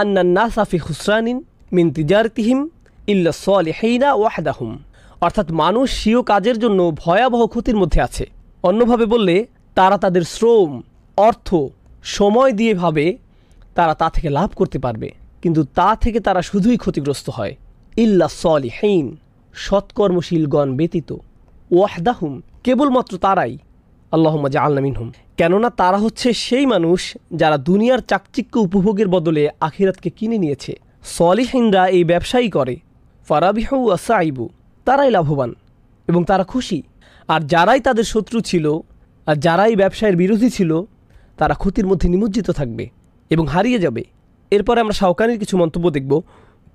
আন্নান NASA ফি খুসরানিন মিন তিজারতিহিম ইল্লা সালিহিনা ওয়াহদাহুম, অর্থাৎ মানুষ স্বীয় কাজের জন্য ভয়াবহ ক্ষতির মধ্যে আছে। অন্যভাবে বললে তারা তাদের শ্রম, অর্থ, সময় দিয়ে ভাবে তারা তা থেকে লাভ করতে পারবে, কিন্তু তা থেকে তারা শুধুই ক্ষতিগ্রস্ত হয়। ইল্লা সালিহিন, সৎকর্মশীলগণ ব্যতীত, ওয়াহদাহুম, কেবলমাত্র তারাই, আল্লাহুম্মা জাআলনা মিনহুম, কেননা তারা হচ্ছে সেই মানুষ যারা দুনিয়ার চাকচিক্য উপভোগের বদলে আখিরাতকে কিনে নিয়েছে। সালিহিনরা এই ব্যবসায়ী করে, ফারাবিহু ওয়া সাইবু, তারাই লাভবান এবং তারা খুশি। আর যারাই তাদের শত্রু ছিল, আর যারাই ব্যবসায়ের বিরোধী ছিল, তারা ক্ষতির মধ্যে নিমজ্জিত থাকবে এবং হারিয়ে যাবে। এরপরে আমরা শাওকানির কিছু মন্তব্য দেখব।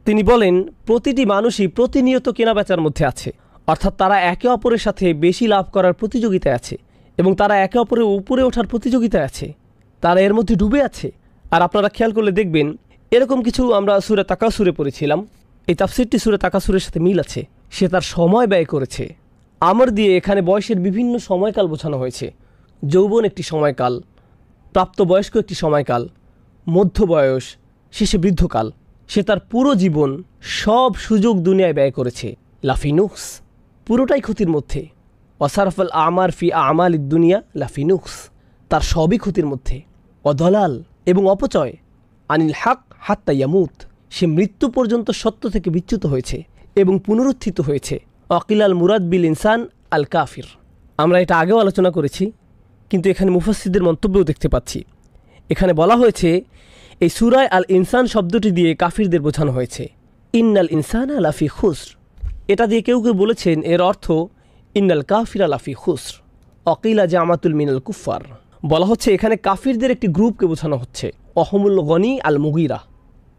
তিনি বলেন, প্রতিটি মানুষই প্রতিনিয়ত কেনাবেচার মধ্যে আছে, অর্থাৎ তারা একে অপরের সাথে বেশি লাভ করার প্রতিযোগিতায় আছে এবং তারা একে অপরের উপরে ওঠার প্রতিযোগিতায় আছে, তারা এর মধ্যে ডুবে আছে। আর আপনারা খেয়াল করলে দেখবেন, এরকম কিছু আমরা সূরা তাকাসুরে পড়েছিলাম, এই তাফসিরটি সূরা তাকাসুরের সাথে মিল আছে। সে তার সময় ব্যয় করেছে। আমর দিয়ে এখানে বয়সের বিভিন্ন সময়কাল বোঝানো হয়েছে। যৌবন একটি সময়কাল, প্রাপ্তবয়স্ক একটি সময়কাল, মধ্য বয়স, শেষে বৃদ্ধকাল। সে তার পুরো জীবন, সব সুযোগ দুনিয়ায় ব্যয় করেছে। লাফিনুক্স, পুরোটাই ক্ষতির মধ্যে। ওয়াসারফাল আমার ফি আমাল দুনিয়া লাফিনুক্স, তার সবই ক্ষতির মধ্যে। অদলাল, এবং অপচয়। আনিল হক হাত্তা ইয়ামুত, সে মৃত্যু পর্যন্ত সত্য থেকে বিচ্যুত হয়েছে এবং পুনরুত্থিত হয়েছে। অকিলাল মুরাদ বিল ইনসান আল কাফির, আমরা এটা আগেও আলোচনা করেছি, কিন্তু এখানে মুফাসসিরদের মন্তব্যও দেখতে পাচ্ছি। এখানে বলা হয়েছে এই সূরায় আল ইনসান শব্দটি দিয়ে কাফিরদের বোঝানো হয়েছে। ইন্নাল ইনসানা লাফি খুসর, এটা দিয়ে কেউ কেউ বলেছেন এর অর্থ ইন্নাল কাফিরা লাফি খুসর, অকিলা জামাতুল মিনাল কুফার। বলা হচ্ছে এখানে কাফিরদের একটি গ্রুপকে বোঝানো হচ্ছে। অহমুল গনি আল মুগিরা,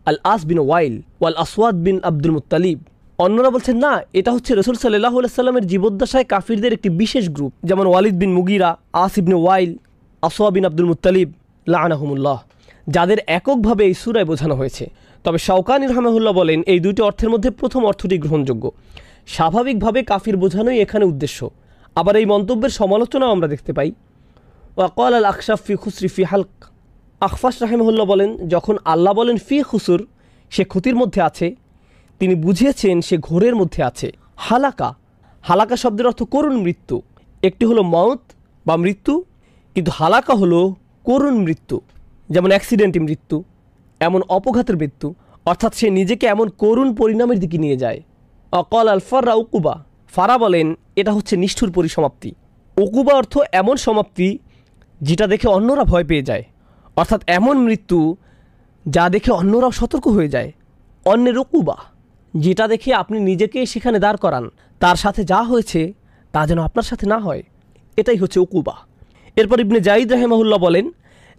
আল আস বিন ওয়াইল, ওয়াল আসওয়াদ বিন আব্দুল মুত্তালিব। অন্যরা বলছেন না, এটা হচ্ছে রাসূল সাল্লাল্লাহু আলাইহি সাল্লামের জীবদ্দশায় কাফিরদের একটি বিশেষ গ্রুপ, যেমন ওয়ালিদ বিন মুগিরা, আস ইবনে ওয়াইল, আসওয়াদ বিন আব্দুল মুত্তালিব লাআনাহুমুল্লাহ, যাদের এককভাবে এই সূরায় বোঝানো হয়েছে। তবে শাওকানি রাহিমাহুল্লাহ বলেন এই দুইটি অর্থের মধ্যে প্রথম অর্থটি গ্রহণযোগ্য। স্বাভাবিকভাবে কাফির বোঝানোই এখানে উদ্দেশ্য। আবার এই মন্তব্যের সমালোচনাও আমরা দেখতে পাই। ওয়াকাল আল আখশাফ ফি খুসরি ফি হালক, আখফাশ রাহিমাহুল্লাহ বলেন যখন আল্লাহ বলেন ফি খুসুর, সে ক্ষতির মধ্যে আছে, তিনি বুঝিয়েছেন সে ঘোরের মধ্যে আছে। হালাকা, হালাকা শব্দের অর্থ করুণ মৃত্যু। একটি হলো মউত বা মৃত্যু, কিন্তু হালাকা হলো করুণ মৃত্যু, যেমন অ্যাক্সিডেন্টি মৃত্যু, এমন অপঘাতের মৃত্যু, অর্থাৎ সে নিজেকে এমন করুণ পরিণামের দিকে নিয়ে যায়। অকল আল ফাররা উকুবা, ফারা বলেন এটা হচ্ছে নিষ্ঠুর পরিসমাপ্তি। উকুবা অর্থ এমন সমাপ্তি যেটা দেখে অন্যরা ভয় পেয়ে যায়, অর্থাৎ এমন মৃত্যু যা দেখে অন্যরাও সতর্ক হয়ে যায়। অন্যের উকুবা, যেটা দেখে আপনি নিজেকে সেখানে দাঁড় করান, তার সাথে যা হয়েছে তা যেন আপনার সাথে না হয়, এটাই হচ্ছে উকুবা। এরপর ইবনে জাইদ রাহিমাহুল্লাহ বলেন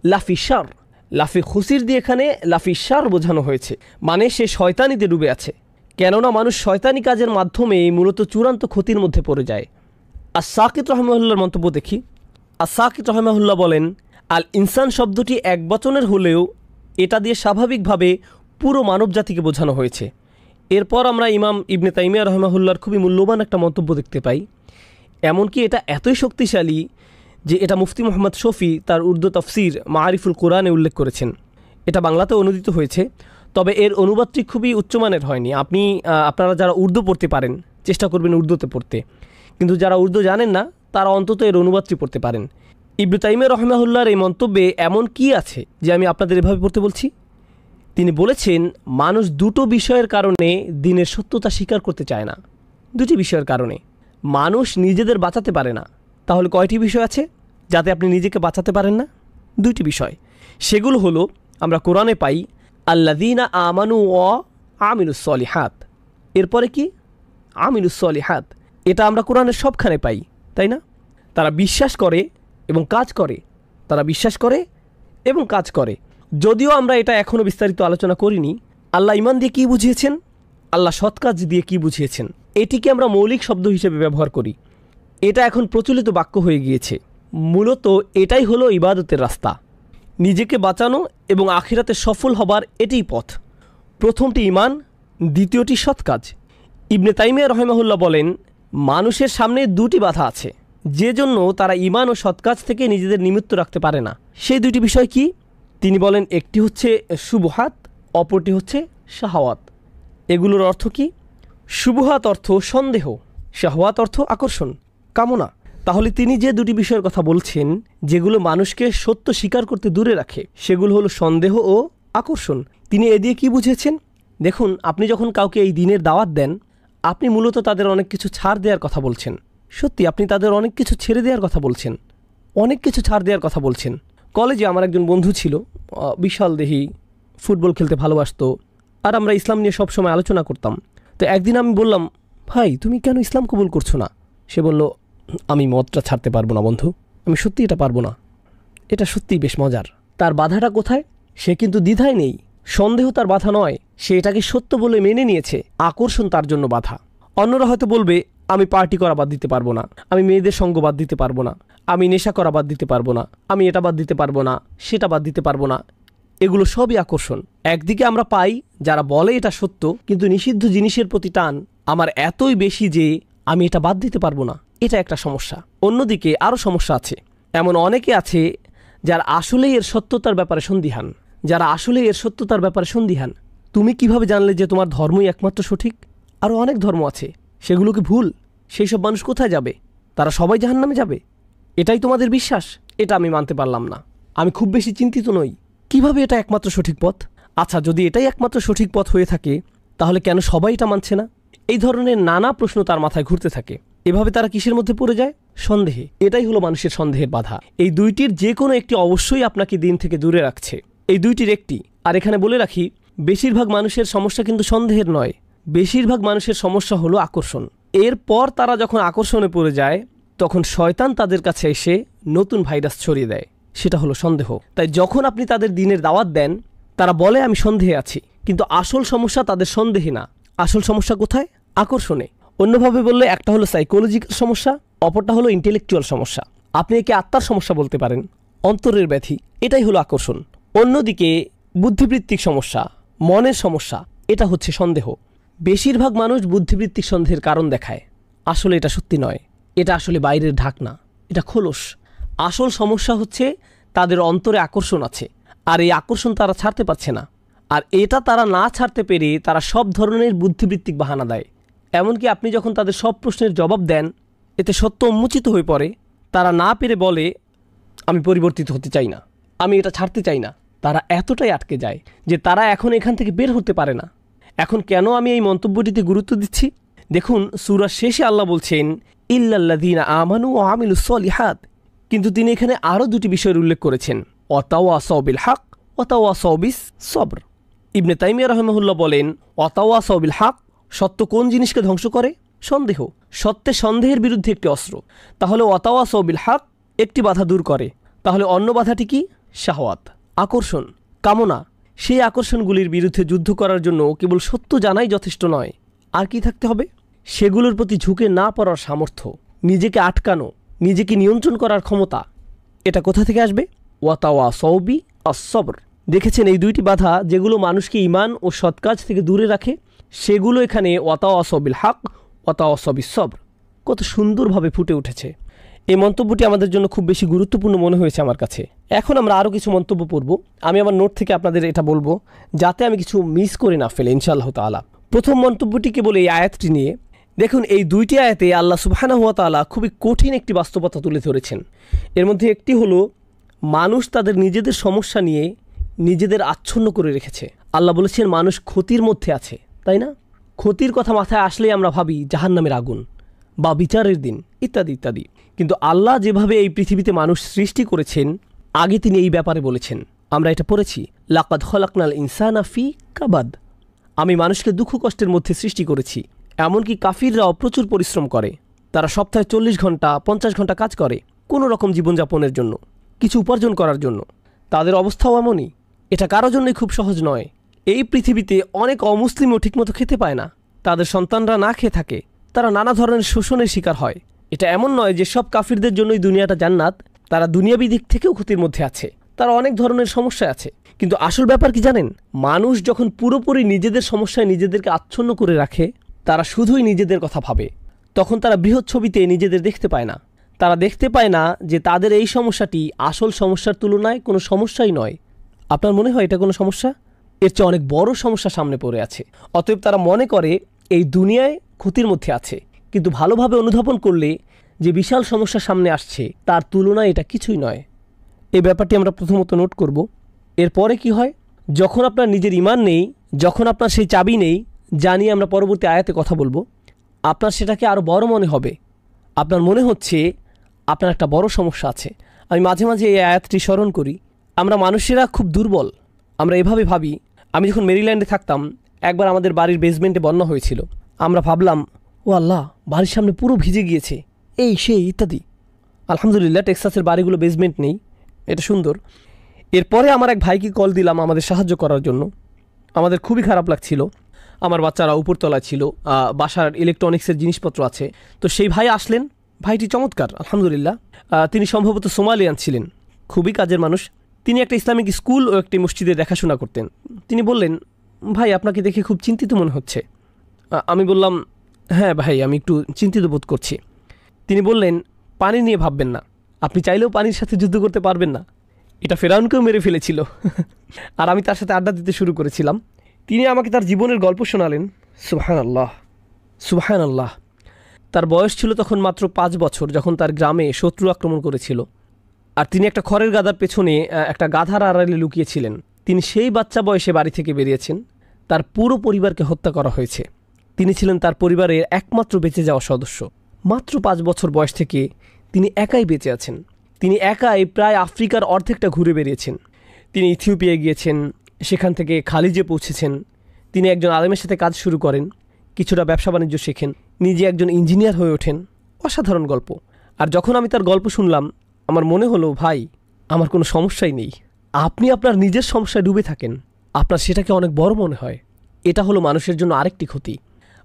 লাফি শার, লাফি খুসির দিয়ে এখানে লাফি শার বোঝানো হয়েছে, মানে সে শয়তানিতে ডুবে আছে। কেননা মানুষ শয়তানি কাজের মাধ্যমে মূলত চূড়ান্ত ক্ষতির মধ্যে পড়ে যায়। আর সাকিত রাহিমাহুল্লাহর মন্তব্য দেখি। আর সাকিত রাহিমাহুল্লাহ বলেন আল ইনসান শব্দটি এক বচনের হলেও এটা দিয়ে স্বাভাবিকভাবে পুরো মানব জাতিকে বোঝানো হয়েছে। এরপর আমরা ইমাম ইবনে তাইমিয়া রাহিমাহুল্লাহর খুবই মূল্যবান একটা মন্তব্য দেখতে পাই। এমনকি এটা এতই শক্তিশালী যে এটা মুফতি মোহাম্মদ শফি তার উর্দু তফসির মাআরিফুল কোরআনে উল্লেখ করেছেন। এটা বাংলাতে অনুদিত হয়েছে, তবে এর অনুবাদটি খুবই উচ্চমানের হয়নি। আপনারা যারা উর্দু পড়তে পারেন চেষ্টা করবেন উর্দুতে পড়তে, কিন্তু যারা উর্দু জানেন না তারা অন্তত এর অনুবাদটি পড়তে পারেন। ইবনে তাইমিয়া রাহিমাহুল্লাহর এই মন্তব্যে এমন কি আছে যে আমি আপনাদের এভাবে পড়তে বলছি? তিনি বলেছেন মানুষ দুটো বিষয়ের কারণে দিনের সত্যতা স্বীকার করতে চায় না। দুটি বিষয়ের কারণে মানুষ নিজেদের বাঁচাতে পারে না। তাহলে কয়টি বিষয় আছে যাতে আপনি নিজেকে বাঁচাতে পারেন না? দুইটি বিষয়। সেগুলো হলো আমরা কোরআনে পাই আল্লাযীনা আমানু ওয়া আমিলুস সলিহাত। এরপরে কি? আমিলুস সলিহাত। এটা আমরা কোরআনের সবখানে পাই, তাই না? তারা বিশ্বাস করে এবং কাজ করে, তারা বিশ্বাস করে এবং কাজ করে। যদিও আমরা এটা এখনও বিস্তারিত আলোচনা করিনি। আল্লাহ ঈমান দিয়ে কী বুঝিয়েছেন, আল্লাহ সৎ কাজ দিয়ে কী বুঝিয়েছেন, এটিকে আমরা মৌলিক শব্দ হিসেবে ব্যবহার করি। এটা এখন প্রচলিত বাক্য হয়ে গিয়েছে। মূলত এটাই হলো ইবাদতের রাস্তা, নিজেকে বাঁচানো এবং আখিরাতে সফল হবার এটিই পথ। প্রথমটি ঈমান, দ্বিতীয়টি সৎ কাজ। ইবনে তাইমিয়া রাহিমাহুল্লাহ বলেন মানুষের সামনে দুটি বাধা আছে, যে জন্য তারা ঈমান ও সৎ কাজ থেকে নিজেদের নিমিত্ত রাখতে পারে না। সেই দুটি বিষয় কি? তিনি বলেন একটি হচ্ছে শুবহাত, অপরটি হচ্ছে শাহওয়াত। এগুলোর অর্থ কি? শুবহাত অর্থ সন্দেহ, শাহওয়াত অর্থ আকর্ষণ, কামনা। তাহলে তিনি যে দুটি বিষয়ের কথা বলছেন যেগুলো মানুষকে সত্য স্বীকার করতে দূরে রাখে, সেগুলো হলো সন্দেহ ও আকর্ষণ। তিনি এ দিয়ে কী বুঝেছেন? দেখুন, আপনি যখন কাউকে এই দিনের দাওয়াত দেন, আপনি মূলত তাদের অনেক কিছু ছাড় দেওয়ার কথা বলছেন। সত্যি আপনি তাদের অনেক কিছু ছেড়ে দেওয়ার কথা বলছেন, অনেক কিছু ছাড় দেওয়ার কথা বলছেন। কলেজে আমার একজন বন্ধু ছিল, বিশাল দেহি, ফুটবল খেলতে ভালোবাসতো, আর আমরা ইসলাম নিয়ে সবসময় আলোচনা করতাম। তো একদিন আমি বললাম, ভাই তুমি কেন ইসলাম কবুল করছো না? সে বলল, আমি মদটা ছাড়তে পারবো না বন্ধু, আমি সত্যি এটা পারবো না। এটা সত্যিই বেশ মজার। তার বাধাটা কোথায়? সে কিন্তু দ্বিধায় নেই, সন্দেহ তার বাধা নয়, সে এটাকে সত্য বলে মেনে নিয়েছে, আকর্ষণ তার জন্য বাধা। অন্যরা হয়তো বলবে, আমি পার্টি করা বাদ দিতে পারবো না, আমি মেয়েদের সঙ্গ বাদ দিতে পারবো না, আমি নেশা করা বাদ দিতে পারবো না, আমি এটা বাদ দিতে পারবো না, সেটা বাদ দিতে পারবো না। এগুলো সবই আকর্ষণ। একদিকে আমরা পাই যারা বলে এটা সত্য, কিন্তু নিষিদ্ধ জিনিসের প্রতি টান আমার এতই বেশি যে আমি এটা বাদ দিতে পারবো না, এটা একটা সমস্যা। অন্যদিকে আরও সমস্যা আছে। এমন অনেকে আছে যারা আসলেই এর সত্যতার ব্যাপারে সন্দিহান, যারা আসলে এর সত্যতার ব্যাপারে সন্দিহান। তুমি কিভাবে জানলে যে তোমার ধর্মই একমাত্র সঠিক? আরও অনেক ধর্ম আছে, সেগুলো কি ভুল? সেই সব মানুষ কোথায় যাবে? তারা সবাই জাহান্নামে যাবে? এটাই তোমাদের বিশ্বাস? এটা আমি মানতে পারলাম না। আমি খুব বেশি চিন্তিত নই, কিভাবে এটা একমাত্র সঠিক পথ? আচ্ছা, যদি এটাই একমাত্র সঠিক পথ হয়ে থাকে, তাহলে কেন সবাই এটা মানছে না? এই ধরনের নানা প্রশ্ন তার মাথায় ঘুরতে থাকে। এভাবে তারা কিসের মধ্যে পড়ে যায়? সন্দেহে। এটাই হলো মানুষের সন্দেহের বাধা। এই দুইটির যে কোনো একটি অবশ্যই আপনাকে দিন থেকে দূরে রাখছে, এই দুইটির একটি। আর এখানে বলে রাখি, বেশিরভাগ মানুষের সমস্যা কিন্তু সন্দেহের নয়, বেশিরভাগ মানুষের সমস্যা হলো আকর্ষণ। এরপর তারা যখন আকর্ষণে পড়ে যায়, তখন শয়তান তাদের কাছে এসে নতুন ভাইরাস ছড়িয়ে দেয়, সেটা হলো সন্দেহ। তাই যখন আপনি তাদের দিনের দাওয়াত দেন, তারা বলে আমি সন্দেহে আছি, কিন্তু আসল সমস্যা তাদের সন্দেহে না। আসল সমস্যা কোথায়? আকর্ষণে। অন্যভাবে বললে, একটা হলো সাইকোলজিক্যাল সমস্যা, অপরটা হলো ইন্টেলেকচুয়াল সমস্যা। আপনি একে আত্মার সমস্যা বলতে পারেন, অন্তরের ব্যাধি, এটাই হলো আকর্ষণ। অন্যদিকে বুদ্ধিবৃত্তিক সমস্যা, মনের সমস্যা, এটা হচ্ছে সন্দেহ। বেশিরভাগ মানুষ বুদ্ধিবৃত্তিক সন্দেহের কারণ দেখায়, আসলে এটা সত্যি নয়, এটা আসলে বাইরের ঢাকনা, এটা খোলস। আসল সমস্যা হচ্ছে তাদের অন্তরে আকর্ষণ আছে, আর এই আকর্ষণ তারা ছাড়তে পারছে না। আর এটা তারা না ছাড়তে পেরে তারা সব ধরনের বুদ্ধিবৃত্তিক বাহানা দেয়। এমনকি আপনি যখন তাদের সব প্রশ্নের জবাব দেন, এতে সত্য উন্মোচিত হয়ে পড়ে, তারা না পেরে বলে, আমি পরিবর্তিত হতে চাই না, আমি এটা ছাড়তে চাই না। তারা এতটাই আটকে যায় যে তারা এখন এখান থেকে বের হতে পারে না। এখন কেন আমি এই মন্তব্যটিতে গুরুত্ব দিচ্ছি? দেখুন, সূরার শেষে আল্লাহ বলছেন, ইল্লাল্লাযীনা আমানু ওয়া আমিলুস সলিহাত। কিন্তু তিনি এখানে আরও দুটি বিষয়ের উল্লেখ করেছেন, ওয়াতাওয়াসাউ বিল হক ওয়াতাওয়াসাউ বিস সবর। ইবনে তাইমিয়া রাহিমাহুল্লাহ বলেন, ওয়াতাওয়াসাউ বিল হক, সত্য কোন জিনিসকে ধ্বংস করে? সন্দেহ। সত্যে সন্দেহের বিরুদ্ধে একটি অস্ত্র। তাহলে ওয়াতাওয়াসাউ বিল হক একটি বাধা দূর করে। তাহলে অন্য বাধাটি কি? শাহওয়াত, আকর্ষণ, কামনা। সেই আকর্ষণগুলির বিরুদ্ধে যুদ্ধ করার জন্য কেবল সত্য জানাই যথেষ্ট নয়, আর কি থাকতে হবে? সেগুলোর প্রতি ঝুঁকে না পড়ার সামর্থ্য, নিজেকে আটকানো, নিজেকে নিয়ন্ত্রণ করার ক্ষমতা। এটা কোথা থেকে আসবে? ওয়াতাওয়াসাউ বি আস-সবর। দেখেছেন, এই দুইটি বাধা যেগুলো মানুষকে ঈমান ও সৎকাজ থেকে দূরে রাখে, সেগুলো এখানে ওয়াতাওয়াসাউ বিল হক ওয়াতাওয়াসাউ বিস সবর কত সুন্দরভাবে ফুটে উঠেছে। এই মন্তব্যটি আমাদের জন্য খুব বেশি গুরুত্বপূর্ণ মনে হয়েছে আমার কাছে। এখন আমরা আরও কিছু মন্তব্য পড়ব। আমি আমার নোট থেকে আপনাদের এটা বলবো, যাতে আমি কিছু মিস করে না ফেলে, ইনশাআল্লাহ তাআলা। প্রথম মন্তব্যটি কেবল এই আয়াতটি নিয়ে। দেখুন, এই দুইটি আয়াতে আল্লাহ সুবহানাহু ওয়া তাআলা খুবই কঠিন একটি বাস্তবতা তুলে ধরেছেন। এর মধ্যে একটি হলো, মানুষ তাদের নিজেদের সমস্যা নিয়ে নিজেদের আচ্ছন্ন করে রেখেছে। আল্লাহ বলেছেন মানুষ ক্ষতির মধ্যে আছে, তাই না? ক্ষতির কথা মাথায় আসলেই আমরা ভাবি জাহান্নামের আগুন বা বিচারের দিন ইত্যাদি ইত্যাদি। কিন্তু আল্লাহ যেভাবে এই পৃথিবীতে মানুষ সৃষ্টি করেছেন, আগে তিনি এই ব্যাপারে বলেছেন। আমরা এটা পড়েছি, লাকাদ খলাকনাল ইনসানা ফি কাবাদ। আমি মানুষকে দুঃখ কষ্টের মধ্যে সৃষ্টি করেছি। এমনকি কাফিররাও প্রচুর পরিশ্রম করে। তারা সপ্তাহে 40 ঘন্টা 50 ঘন্টা কাজ করে কোনো রকম জীবনযাপনের জন্য, কিছু উপার্জন করার জন্য। তাদের অবস্থাও এমনই। এটা কারো জন্যই খুব সহজ নয়। এই পৃথিবীতে অনেক অমুসলিমও ঠিকমতো খেতে পায় না, তাদের সন্তানরা না খেয়ে থাকে, তারা নানা ধরনের শোষণের শিকার হয়। এটা এমন নয় যে সব কাফিরদের জন্যই দুনিয়াটা জান্নাত, তারা দুনিয়াবি দিক থেকেও ক্ষতির মধ্যে আছে, তারা অনেক ধরনের সমস্যা আছে। কিন্তু আসল ব্যাপার কি জানেন? মানুষ যখন পুরোপুরি নিজেদের সমস্যায় নিজেদেরকে আচ্ছন্ন করে রাখে, তারা শুধুই নিজেদের কথা ভাবে, তখন তারা বৃহৎ ছবিতে নিজেদের দেখতে পায় না। তারা দেখতে পায় না যে তাদের এই সমস্যাটি আসল সমস্যার তুলনায় কোনো সমস্যাই নয়। আপনার মনে হয় এটা কোনো সমস্যা? এর চেয়ে অনেক বড় সমস্যা সামনে পড়ে আছে। অতএব তারা মনে করে এই দুনিয়ায় ক্ষতির মধ্যে আছে, কিন্তু ভালোভাবে অনুধাবন করলে যে বিশাল সমস্যা সামনে আসছে তার তুলনায় এটা কিছুই নয়। এই ব্যাপারটি আমরা প্রথমত নোট করব। এরপরে কি হয়, যখন আপনার নিজের ঈমান নেই, যখন আপনার সেই চাবি নেই, যা নিয়ে আমরা পরবর্তী আয়াতে কথা বলবো, আপনার সেটাকে আরও বড় মনে হবে। আপনার মনে হচ্ছে আপনার একটা বড় সমস্যা আছে। আমি মাঝে মাঝে এই আয়াতটি স্মরণ করি। আমরা মানুষেরা খুব দুর্বল, আমরা এভাবে ভাবি। আমি যখন মেরিল্যান্ডে থাকতাম, একবার আমাদের বাড়ির বেসমেন্টে বন্যা হয়েছিল। আমরা ভাবলাম, ও আল্লাহ, বাড়ির সামনে পুরো ভিজে গিয়েছে, এই সেই ইত্যাদি। আলহামদুলিল্লাহ টেক্সাসের বাড়িগুলো বেসমেন্ট নেই, এটা সুন্দর। এরপরে আমার এক ভাইকে কল দিলাম আমাদের সাহায্য করার জন্য। আমাদের খুবই খারাপ লাগছিল। আমার বাচ্চারা উপরতলায় ছিল, বাসার ইলেকট্রনিক্সের জিনিসপত্র আছে। তো সেই ভাই আসলেন। ভাইটি চমৎকার, আলহামদুলিল্লাহ। তিনি সম্ভবত সোমালিয়ান ছিলেন, খুবই কাজের মানুষ। তিনি একটা ইসলামিক স্কুল ও একটি মসজিদে দেখাশোনা করতেন। তিনি বললেন, ভাই আপনাকে দেখে খুব চিন্তিত মনে হচ্ছে। আমি বললাম, হ্যাঁ ভাই, আমি একটু চিন্তিত বোধ করছি। তিনি বললেন, পানি নিয়ে ভাববেন না, আপনি চাইলেও পানির সাথে যুদ্ধ করতে পারবেন না, এটা ফেরাউনকেও মেরে ফেলেছিল। আর আমি তার সাথে আড্ডা দিতে শুরু করেছিলাম। তিনি আমাকে তার জীবনের গল্প শোনালেন। সুবহানাল্লাহ, সুবহানাল্লাহ। তার বয়স ছিল তখন মাত্র 5 বছর, যখন তার গ্রামে শত্রু আক্রমণ করেছিল। আর তিনি একটা খড়ের গাদার পেছনে একটা গাধার আড়ালে লুকিয়েছিলেন। তিনি সেই বাচ্চা বয়সে বাড়ি থেকে বেরিয়েছেন। তার পুরো পরিবারকে হত্যা করা হয়েছে। তিনি ছিলেন তার পরিবারের একমাত্র বেঁচে যাওয়া সদস্য। মাত্র 5 বছর বয়স থেকে তিনি একাই বেঁচে আছেন। তিনি একাই প্রায় আফ্রিকার অর্ধেকটা ঘুরে বেরিয়েছেন। তিনি ইথিওপিয়ায় গিয়েছেন, সেখান থেকে খালিজে পৌঁছেছেন। তিনি একজন আলেমের সাথে কাজ শুরু করেন, কিছুটা ব্যবসা বাণিজ্য শেখেন, নিজে একজন ইঞ্জিনিয়ার হয়ে ওঠেন। অসাধারণ গল্প। আর যখন আমি তার গল্প শুনলাম, আমার মনে হলো, ভাই, আমার কোনো সমস্যাই নেই। আপনি আপনার নিজের সমস্যায় ডুবে থাকেন, আপনার সেটাকে অনেক বড় মনে হয়। এটা হলো মানুষের জন্য আরেকটি ক্ষতি।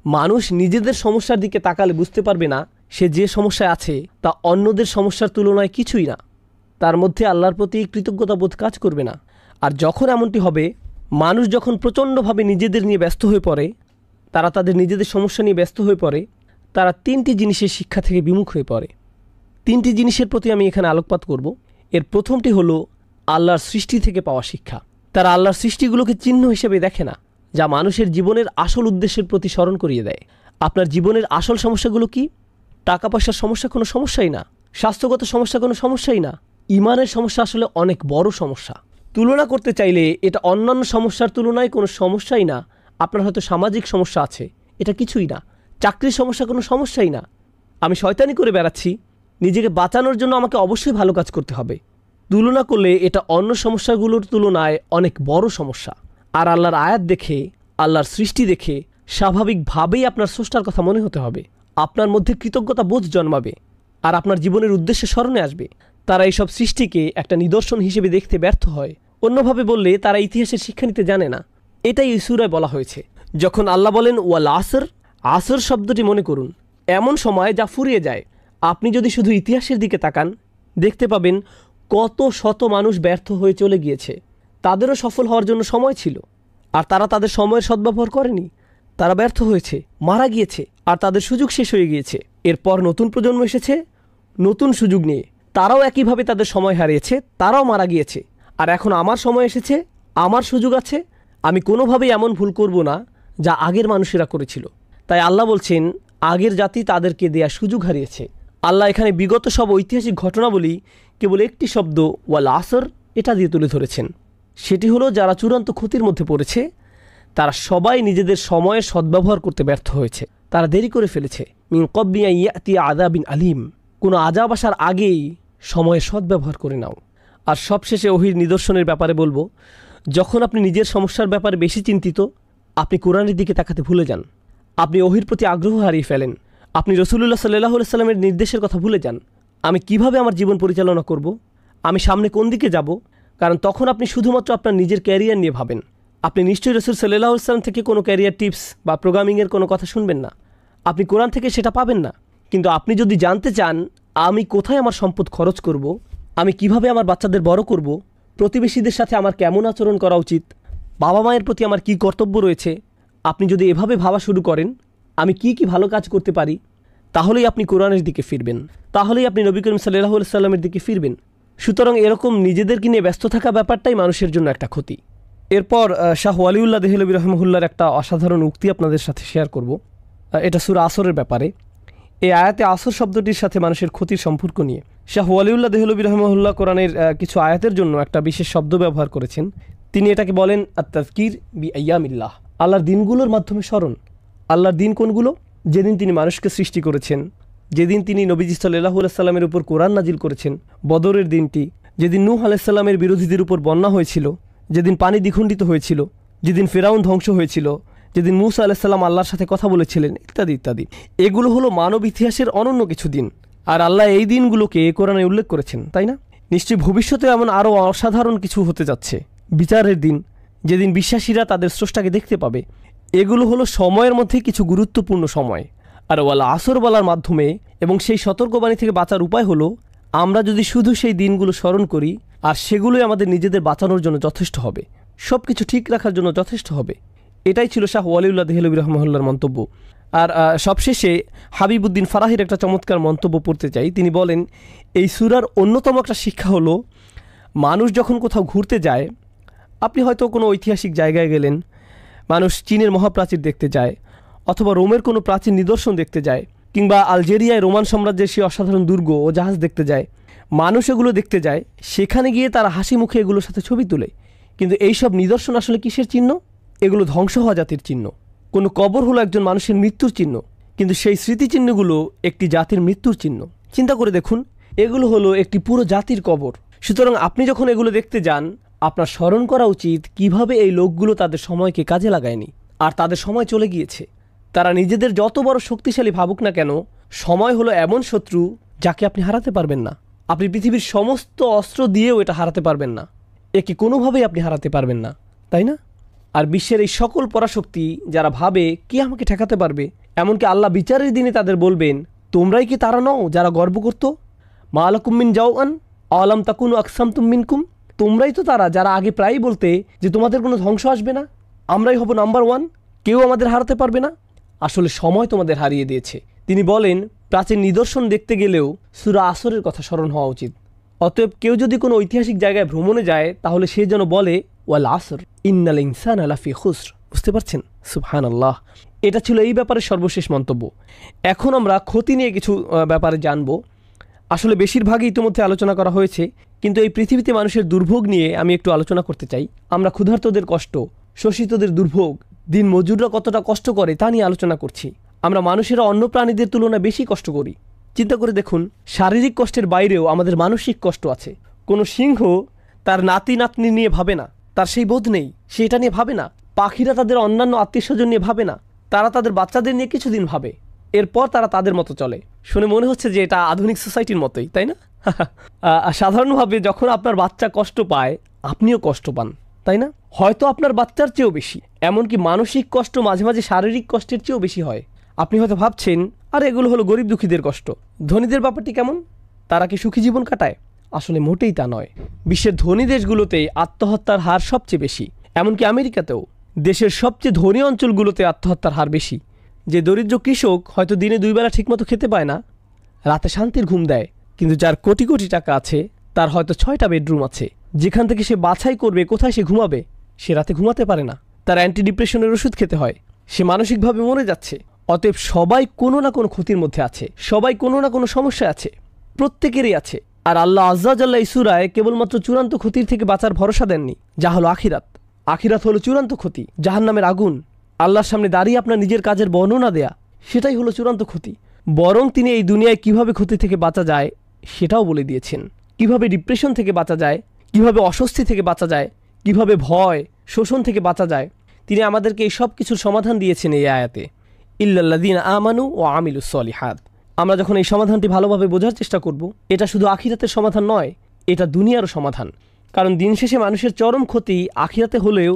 মানুষ নিজেদের সমস্যার দিকে তাকালে বুঝতে পারবে না সে যে সমস্যায় আছে তা অন্যদের সমস্যার তুলনায় কিছুই না। তার মধ্যে আল্লাহর প্রতি কৃতজ্ঞতা বোধ কাজ করবে না। আর যখন এমনটি হবে, মানুষ যখন প্রচণ্ডভাবে নিজেদের নিয়ে ব্যস্ত হয়ে পড়ে, তারা তাদের নিজেদের সমস্যা নিয়ে ব্যস্ত হয়ে পড়ে, তারা 3টি জিনিসের শিক্ষা থেকে বিমুখ হয়ে পড়ে। 3টি জিনিসের প্রতি আমি এখানে আলোকপাত করব। এর প্রথমটি হলো আল্লাহর সৃষ্টি থেকে পাওয়া শিক্ষা। তারা আল্লাহর সৃষ্টিগুলোকে চিহ্ন হিসেবে দেখে না, যা মানুষের জীবনের আসল উদ্দেশ্যের প্রতি স্মরণ করিয়ে দেয়। আপনার জীবনের আসল সমস্যাগুলো কি? টাকা পয়সার সমস্যা কোনো সমস্যাই না, স্বাস্থ্যগত সমস্যা কোনো সমস্যাই না। ইমানের সমস্যা আসলে অনেক বড় সমস্যা। তুলনা করতে চাইলে এটা অন্যান্য সমস্যার তুলনায় কোনো সমস্যাই না। আপনার হয়তো সামাজিক সমস্যা আছে, এটা কিছুই না। চাকরির সমস্যা কোনো সমস্যাই না। আমি শয়তানি করে বেড়াচ্ছি, নিজেকে বাঁচানোর জন্য আমাকে অবশ্যই ভালো কাজ করতে হবে। তুলনা করলে এটা অন্য সমস্যাগুলোর তুলনায় অনেক বড় সমস্যা। আর আল্লাহর আয়াত দেখে, আল্লাহর সৃষ্টি দেখে স্বাভাবিকভাবেই আপনার স্রষ্টার কথা মনে হতে হবে। আপনার মধ্যে কৃতজ্ঞতা বোধ জন্মাবে, আর আপনার জীবনের উদ্দেশ্যে স্মরণে আসবে। তারা এইসব সৃষ্টিকে একটা নিদর্শন হিসেবে দেখতে ব্যর্থ হয়। অন্যভাবে বললে তারা ইতিহাসের শিক্ষা নিতে জানে না। এটাই এই সূরায় বলা হয়েছে। যখন আল্লাহ বলেন ওয়াল আসর, আসর শব্দটি মনে করুন, এমন সময় যা ফুরিয়ে যায়। আপনি যদি শুধু ইতিহাসের দিকে তাকান, দেখতে পাবেন কত শত মানুষ ব্যর্থ হয়ে চলে গিয়েছে। তাদেরও সফল হওয়ার জন্য সময় ছিল, আর তারা তাদের সময়ের সদ্ব্যবহার করেনি। তারা ব্যর্থ হয়েছে, মারা গিয়েছে, আর তাদের সুযোগ শেষ হয়ে গিয়েছে। এরপর নতুন প্রজন্ম এসেছে নতুন সুযোগ নিয়ে, তারাও একইভাবে তাদের সময় হারিয়েছে, তারাও মারা গিয়েছে। আর এখন আমার সময় এসেছে, আমার সুযোগ আছে। আমি কোনোভাবেই এমন ভুল করব না যা আগের মানুষেরা করেছিল। তাই আল্লাহ বলছেন, আগের জাতি তাদেরকে দেয়া সুযোগ হারিয়েছে। আল্লাহ এখানে বিগত সব ঐতিহাসিক ঘটনাবলী কেবল একটি শব্দ ওয়াল আসর এটা দিয়ে তুলে ধরেছেন। সেটি হলো, যারা চূড়ান্ত ক্ষতির মধ্যে পড়েছে, তারা সবাই নিজেদের সময়ের সদ্ব্যবহার করতে ব্যর্থ হয়েছে। তারা দেরি করে ফেলেছে। মিন কবলিয়া ইয়াতি আযাবিন আলিম, কোনো আযাব আসার আগেই সময়ের সদ্ব্যবহার করে নাও। আর সবশেষে ওহির নিদর্শনের ব্যাপারে বলবো, যখন আপনি নিজের সমস্যার ব্যাপারে বেশি চিন্তিত, আপনি কোরআনের দিকে তাকাতে ভুলে যান। আপনি ওহির প্রতি আগ্রহ হারিয়ে ফেলেন। আপনি রাসূলুল্লাহ সাল্লাল্লাহু আলাইহি সাল্লামের নির্দেশের কথা ভুলে যান। আমি কিভাবে আমার জীবন পরিচালনা করব, আমি সামনে কোন দিকে যাব, কারণ তখন আপনি শুধুমাত্র আপনার নিজের ক্যারিয়ার নিয়ে ভাবেন। আপনি নিশ্চয়ই রাসূল সাল্লাল্লাহু আলাইহি সাল্লাম থেকে কোনো ক্যারিয়ার টিপস বা প্রোগ্রামিংয়ের কোনো কথা শুনবেন না। আপনি কোরআন থেকে সেটা পাবেন না। কিন্তু আপনি যদি জানতে চান আমি কোথায় আমার সম্পদ খরচ করব, আমি কিভাবে আমার বাচ্চাদের বড় করব, প্রতিবেশীদের সাথে আমার কেমন আচরণ করা উচিত, বাবা মায়ের প্রতি আমার কী কর্তব্য রয়েছে, আপনি যদি এভাবে ভাবা শুরু করেন আমি কি কি ভালো কাজ করতে পারি, তাহলেই আপনি কোরআনের দিকে ফিরবেন, তাহলেই আপনি নবী করিম সাল্লাল্লাহু আলাইহি সাল্লামের দিকে ফিরবেন। সুতরাং এরকম নিজেদেরকে নিয়ে ব্যস্ত থাকা ব্যাপারটাই মানুষের জন্য একটা ক্ষতি। এরপর শাহ ওয়ালিউল্লাহ দেহলভী রহমহুল্লার একটা অসাধারণ উক্তি আপনাদের সাথে শেয়ার করব। এটা সূরা আসরের ব্যাপারে। এই আয়াতে আসর শব্দটির সাথে মানুষের ক্ষতির সম্পর্ক নিয়ে শাহ ওয়ালিউল্লাহ দেহলভী রহমহুল্লাহ কোরআনের কিছু আয়াতের জন্য একটা বিশেষ শব্দ ব্যবহার করেছেন। তিনি এটাকে বলেন আত-তাযকির বি আইয়ামিল্লাহ, আল্লাহর দিনগুলোর মাধ্যমে স্মরণ। আল্লাহর দিন কোনগুলো? যেদিন তিনি মানুষকে সৃষ্টি করেছেন, যেদিন তিনি নবীজি সাল্লাল্লাহু আলাইহি সাল্লামের উপর কোরআন নাজিল করেছেন, বদরের দিনটি, যেদিন নূহ আলাইহিস সালামের বিরোধীদের উপর বন্যা হয়েছিল, যেদিন পানি দ্বিখণ্ডিত হয়েছিল, যেদিন ফেরাউন ধ্বংস হয়েছিল, যেদিন মূসা আলাইহিস সালাম আল্লাহর সাথে কথা বলেছিলেন, ইত্যাদি ইত্যাদি। এগুলো হলো মানব ইতিহাসের অনন্য কিছু দিন, আর আল্লাহ এই দিনগুলোকে কোরআনে উল্লেখ করেছেন, তাই না? নিশ্চয়ই ভবিষ্যতে এমন আরও অসাধারণ কিছু হতে যাচ্ছে। বিচারের দিন, যেদিন বিশ্বাসীরা তাদের স্রষ্টাকে দেখতে পাবে। এগুলো হলো সময়ের মধ্যে কিছু গুরুত্বপূর্ণ সময়। আর ওয়াল আসর বলার মাধ্যমে এবং সেই সতর্কবাণী থেকে বাঁচার উপায় হলো আমরা যদি শুধু সেই দিনগুলো স্মরণ করি, আর সেগুলোই আমাদের নিজেদের বাঁচানোর জন্য যথেষ্ট হবে, সব কিছু ঠিক রাখার জন্য যথেষ্ট হবে। এটাই ছিল শাহ ওয়ালিউল্লাহ দেহলভী রহমহুল্লাহর মন্তব্য। আর সবশেষে হাবিবুদ্দিন ফারাহির একটা চমৎকার মন্তব্য পড়তে চাই। তিনি বলেন, এই সূরার অন্যতম একটা শিক্ষা হলো, মানুষ যখন কোথাও ঘুরতে যায়, আপনি হয়তো কোনো ঐতিহাসিক জায়গায় গেলেন, মানুষ চীনের মহাপ্রাচীর দেখতে যায়, অথবা রোমের কোনো প্রাচীন নিদর্শন দেখতে যায়, কিংবা আলজেরিয়ায় রোমান সাম্রাজ্যের সেই অসাধারণ দুর্গ ও জাহাজ দেখতে যায়। মানুষ এগুলো দেখতে যায়, সেখানে গিয়ে তারা হাসি মুখে এগুলোর সাথে ছবি তোলে। কিন্তু এইসব নিদর্শন আসলে কিসের চিহ্ন? এগুলো ধ্বংস হওয়া জাতির চিহ্ন। কোনো কবর হলো একজন মানুষের মৃত্যুর চিহ্ন, কিন্তু সেই স্মৃতিচিহ্নগুলো একটি জাতির মৃত্যুর চিহ্ন। চিন্তা করে দেখুন, এগুলো হলো একটি পুরো জাতির কবর। সুতরাং আপনি যখন এগুলো দেখতে যান, আপনার স্মরণ করা উচিত কিভাবে এই লোকগুলো তাদের সময়কে কাজে লাগায়নি, আর তাদের সময় চলে গিয়েছে। তারা নিজেদের যত বড় শক্তিশালী ভাবুক না কেন, সময় হলো এমন শত্রু যাকে আপনি হারাতে পারবেন না। আপনি পৃথিবীর সমস্ত অস্ত্র দিয়েও এটা হারাতে পারবেন না, একে কোনোভাবেই আপনি হারাতে পারবেন না, তাই না? আর বিশ্বের এই সকল পরাশক্তি যারা ভাবে কে আমাকে ঠেকাতে পারবে, এমনকি আল্লাহ বিচারের দিনে তাদের বলবেন, তোমরাই কি তারা নও যারা গর্ব করত? মা লাকুম মিন জাওআন আলাম তাকুনু আকসামতুম মিনকুম, তোমরাই তো তারা যারা আগে প্রায়ই বলতে যে তোমাদের কোনো ধ্বংস আসবে না, আমরাই হব নাম্বার ওয়ান, কেউ আমাদের হারাতে পারবে না। আসলে সময় তোমাদের হারিয়ে দিয়েছে। তিনি বলেন, প্রাচীন নিদর্শন দেখতে গেলেও সূরা আসরের কথা স্মরণ হওয়া উচিত। অতএব কেউ যদি কোনো ঐতিহাসিক জায়গায় ভ্রমণে যায়, তাহলে সে যেন বলে ওয়াল আসর ইন্নাল ইনসানা লাফি খুসর। বুঝতে পারছেন? সুবহানাল্লাহ। এটা ছিল এই ব্যাপারে সর্বশেষ মন্তব্য। এখন আমরা ক্ষতি নিয়ে কিছু ব্যাপারে জানব। আসলে বেশিরভাগই ইতিমধ্যে আলোচনা করা হয়েছে, কিন্তু এই পৃথিবীতে মানুষের দুর্ভোগ নিয়ে আমি একটু আলোচনা করতে চাই। আমরা ক্ষুধার্তদের কষ্ট, শোষিতদের দুর্ভোগ, দিন মজুররা কতটা কষ্ট করে তা নিয়ে আলোচনা করছি। আমরা মানুষেরা অন্য প্রাণীদের তুলনায় বেশি কষ্ট করি। চিন্তা করে দেখুন, শারীরিক কষ্টের বাইরেও আমাদের মানসিক কষ্ট আছে। কোনো সিংহ তার নাতি নাতনি নিয়ে ভাবে না, তার সেই বোধ নেই, সে এটা নিয়ে ভাবে না। পাখিরা তাদের অন্যান্য আত্মীয় স্বজন নিয়ে ভাবে না, তারা তাদের বাচ্চাদের নিয়ে কিছুদিন ভাবে, এরপর তারা তাদের মতো চলে। শুনে মনে হচ্ছে যে এটা আধুনিক সোসাইটির মতোই, তাই না? সাধারণভাবে যখন আপনার বাচ্চা কষ্ট পায়, আপনিও কষ্ট পান, তাই না? হয়তো আপনার বাচ্চার চেয়েও বেশি। এমনকি মানসিক কষ্ট মাঝে মাঝে শারীরিক কষ্টের চেয়েও বেশি হয়। আপনি হয়তো ভাবছেন, আর এগুলো হলো গরিব দুঃখীদের কষ্ট, ধনীদের ব্যাপারটি কেমন? তারা কি সুখী জীবন কাটায়? আসলে মোটেই তা নয়। বিশ্বের ধনী দেশগুলোতেই আত্মহত্যার হার সবচেয়ে বেশি। এমনকি আমেরিকাতেও দেশের সবচেয়ে ধনী অঞ্চলগুলোতে আত্মহত্যার হার বেশি। যে দরিদ্র কৃষক হয়তো দিনে 2 বেলা ঠিকমতো খেতে পায় না, রাতে শান্তির ঘুম দেয়, কিন্তু যার কোটি কোটি টাকা আছে, তার হয়তো 6টা বেডরুম আছে, যেখান থেকে সে বাছাই করবে কোথায় সে ঘুমাবে, সে রাতে ঘুমাতে পারে না, তার অ্যান্টি ডিপ্রেশনের ওষুধ খেতে হয়, সে মানসিকভাবে মরে যাচ্ছে। অতএব সবাই কোনো না কোনো ক্ষতির মধ্যে আছে, সবাই কোনো না কোনো সমস্যা আছে, প্রত্যেকেরই আছে। আর আল্লাহ আজ্জা জাল্লা এই সূরায় কেবলমাত্র চূড়ান্ত ক্ষতির থেকে বাঁচার ভরসা দেননি, যা হলো আখিরাত। আখিরাত হলো চূড়ান্ত ক্ষতি, জাহান্নামের আগুন, আল্লাহর সামনে দাঁড়িয়ে আপনার নিজের কাজের বর্ণনা দেয়া, সেটাই হলো চূড়ান্ত ক্ষতি। বরং তিনি এই দুনিয়ায় কিভাবে ক্ষতি থেকে বাঁচা যায় সেটাও বলে দিয়েছেন। কিভাবে ডিপ্রেশন থেকে বাঁচা যায়, কিভাবে অস্বস্তি থেকে বাঁচা যায়, কিভাবে ভয় শোষণ থেকে বাঁচা যায়, তিনি আমাদেরকে এই সব কিছুর সমাধান দিয়েছেন এই আয়াতে। ইল্লাল্লাযীনা আমানু ওয়া আমিলুস সলিহাত। আমরা যখন এই সমাধানটি ভালোভাবে বোঝার চেষ্টা করব, এটা শুধু আখিরাতের সমাধান নয়, এটা দুনিয়ারও সমাধান। কারণ দিন শেষে মানুষের চরম ক্ষতি আখিরাতে হলেও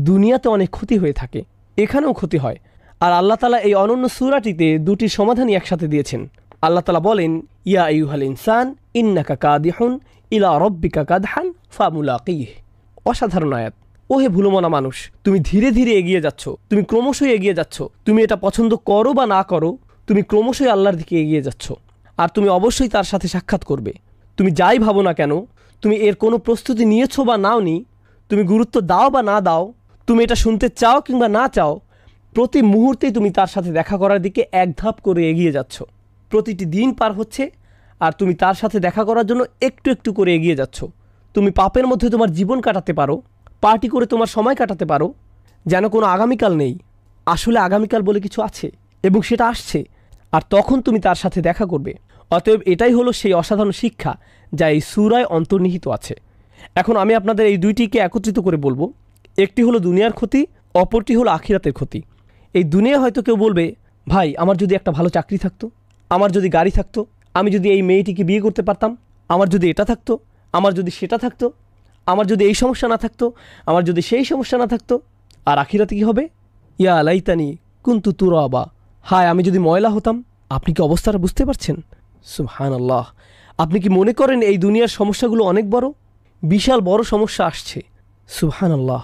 দুনিয়াতে অনেক ক্ষতি হয়ে থাকে, এখানেও ক্ষতি হয়। আর আল্লাহ তাআলা এই অনন্য সূরাটিতে দুটি সমাধানই একসাথে দিয়েছেন। আল্লাহ তাআলা বলেন, ইয়া আইয়ুহাল ইনসান ইন্নাকা কাদিহুন ইলা রাব্বিকা কাদহান ফামুলাকিহ। অসাধারণ আয়াত। ওহে ভুলমনা মানুষ, তুমি ধীরে ধীরে এগিয়ে যাচ্ছ, তুমি ক্রমশই এগিয়ে যাচ্ছ। তুমি এটা পছন্দ করো বা না করো, তুমি ক্রমশই আল্লাহর দিকে এগিয়ে যাচ্ছ, আর তুমি অবশ্যই তার সাথে সাক্ষাৎ করবে। তুমি যাই ভাবো না কেন, তুমি এর কোনো প্রস্তুতি নিয়েছো বা নাওনি, তুমি গুরুত্ব দাও বা না দাও, তুমি এটা শুনতে চাও কিংবা না চাও, প্রতি মুহূর্তেই তুমি তার সাথে দেখা করার দিকে এক ধাপ করে এগিয়ে যাচ্ছ। প্রতিটি দিন পার হচ্ছে আর তুমি তার সাথে দেখা করার জন্য একটু একটু করে এগিয়ে যাচ্ছ। তুমি পাপের মধ্যে তোমার জীবন কাটাতে পারো, পার্টি করে তোমার সময় কাটাতে পারো, যেন কোনো আগামীকাল নেই। আসলে আগামীকাল বলে কিছু আছে এবং সেটা আসছে, আর তখন তুমি তার সাথে দেখা করবে। অতএব এটাই হলো সেই অসাধারণ শিক্ষা যা এই সূরায় অন্তর্নিহিত আছে। এখন আমি আপনাদের এই দুইটিকে একত্রিত করে বলবো। একটি হলো দুনিয়ার ক্ষতি, অপরটি হলো আখিরাতের ক্ষতি। এই দুনিয়া হয়তো কেউ বলবে, ভাই আমার যদি একটা ভালো চাকরি থাকতো, আমার যদি গাড়ি থাকতো, আমি যদি এই মেয়েটিকে বিয়ে করতে পারতাম, আমার যদি এটা থাকতো, আমার যদি সেটা থাকতো, আমার যদি এই সমস্যা না থাকতো, আমার যদি সেই সমস্যা না থাকতো। আর আখিরাতে কী হবে? ইয়া লাইতানি কুনতু তুরাবা, হায় আমি যদি ময়লা হতাম। আপনি কি অবস্থাটা বুঝতে পারছেন? সুবহানাল্লাহ। আপনি কি মনে করেন এই দুনিয়ার সমস্যাগুলো অনেক বড়? বিশাল বড় সমস্যা আসছে। সুবহানাল্লাহ।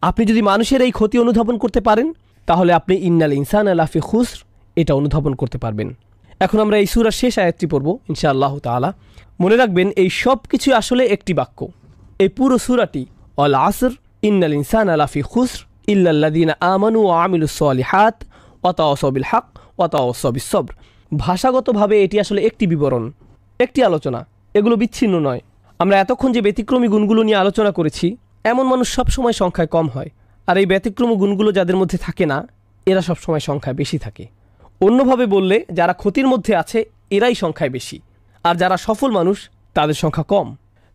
আপনি যদি মানুষের এই ক্ষতি অনুধাবন করতে পারেন, তাহলে আপনি ইন্নাল ইনসানা লাফি খুসর এটা অনুধাবন করতে পারবেন। এখন আমরা এই সূরার শেষ আয়াতটি পড়ব ইনশাআল্লাহ তাআলা। মনে রাখবেন এই সব কিছু আসলে একটি বাক্য। এই পুরো সূরাটি আল আসর ইন্নাল ইনসানা লাফি খুসর ইল্লাল্লাযীনা আমানু ওয়া আমিলুস সালিহাত ওয়া তাওয়াসাউ বিল হক ওয়া তাওয়াসাউ বিস সবর। ভাষাগতভাবে এটি আসলে একটি বিবরণ, একটি আলোচনা, এগুলো বিচ্ছিন্ন নয়। আমরা এতক্ষণ যে ব্যতিক্রমী গুণগুলো নিয়ে আলোচনা করেছি, এমন মানুষ সবসময় সংখ্যায় কম হয়, আর এই ব্যতিক্রমী গুণগুলো যাদের মধ্যে থাকে না, এরা সবসময় সংখ্যায় বেশি থাকে। অন্যভাবে বললে যারা ক্ষতির মধ্যে আছে এরাই সংখ্যায় বেশি, আর যারা সফল মানুষ তাদের সংখ্যা কম।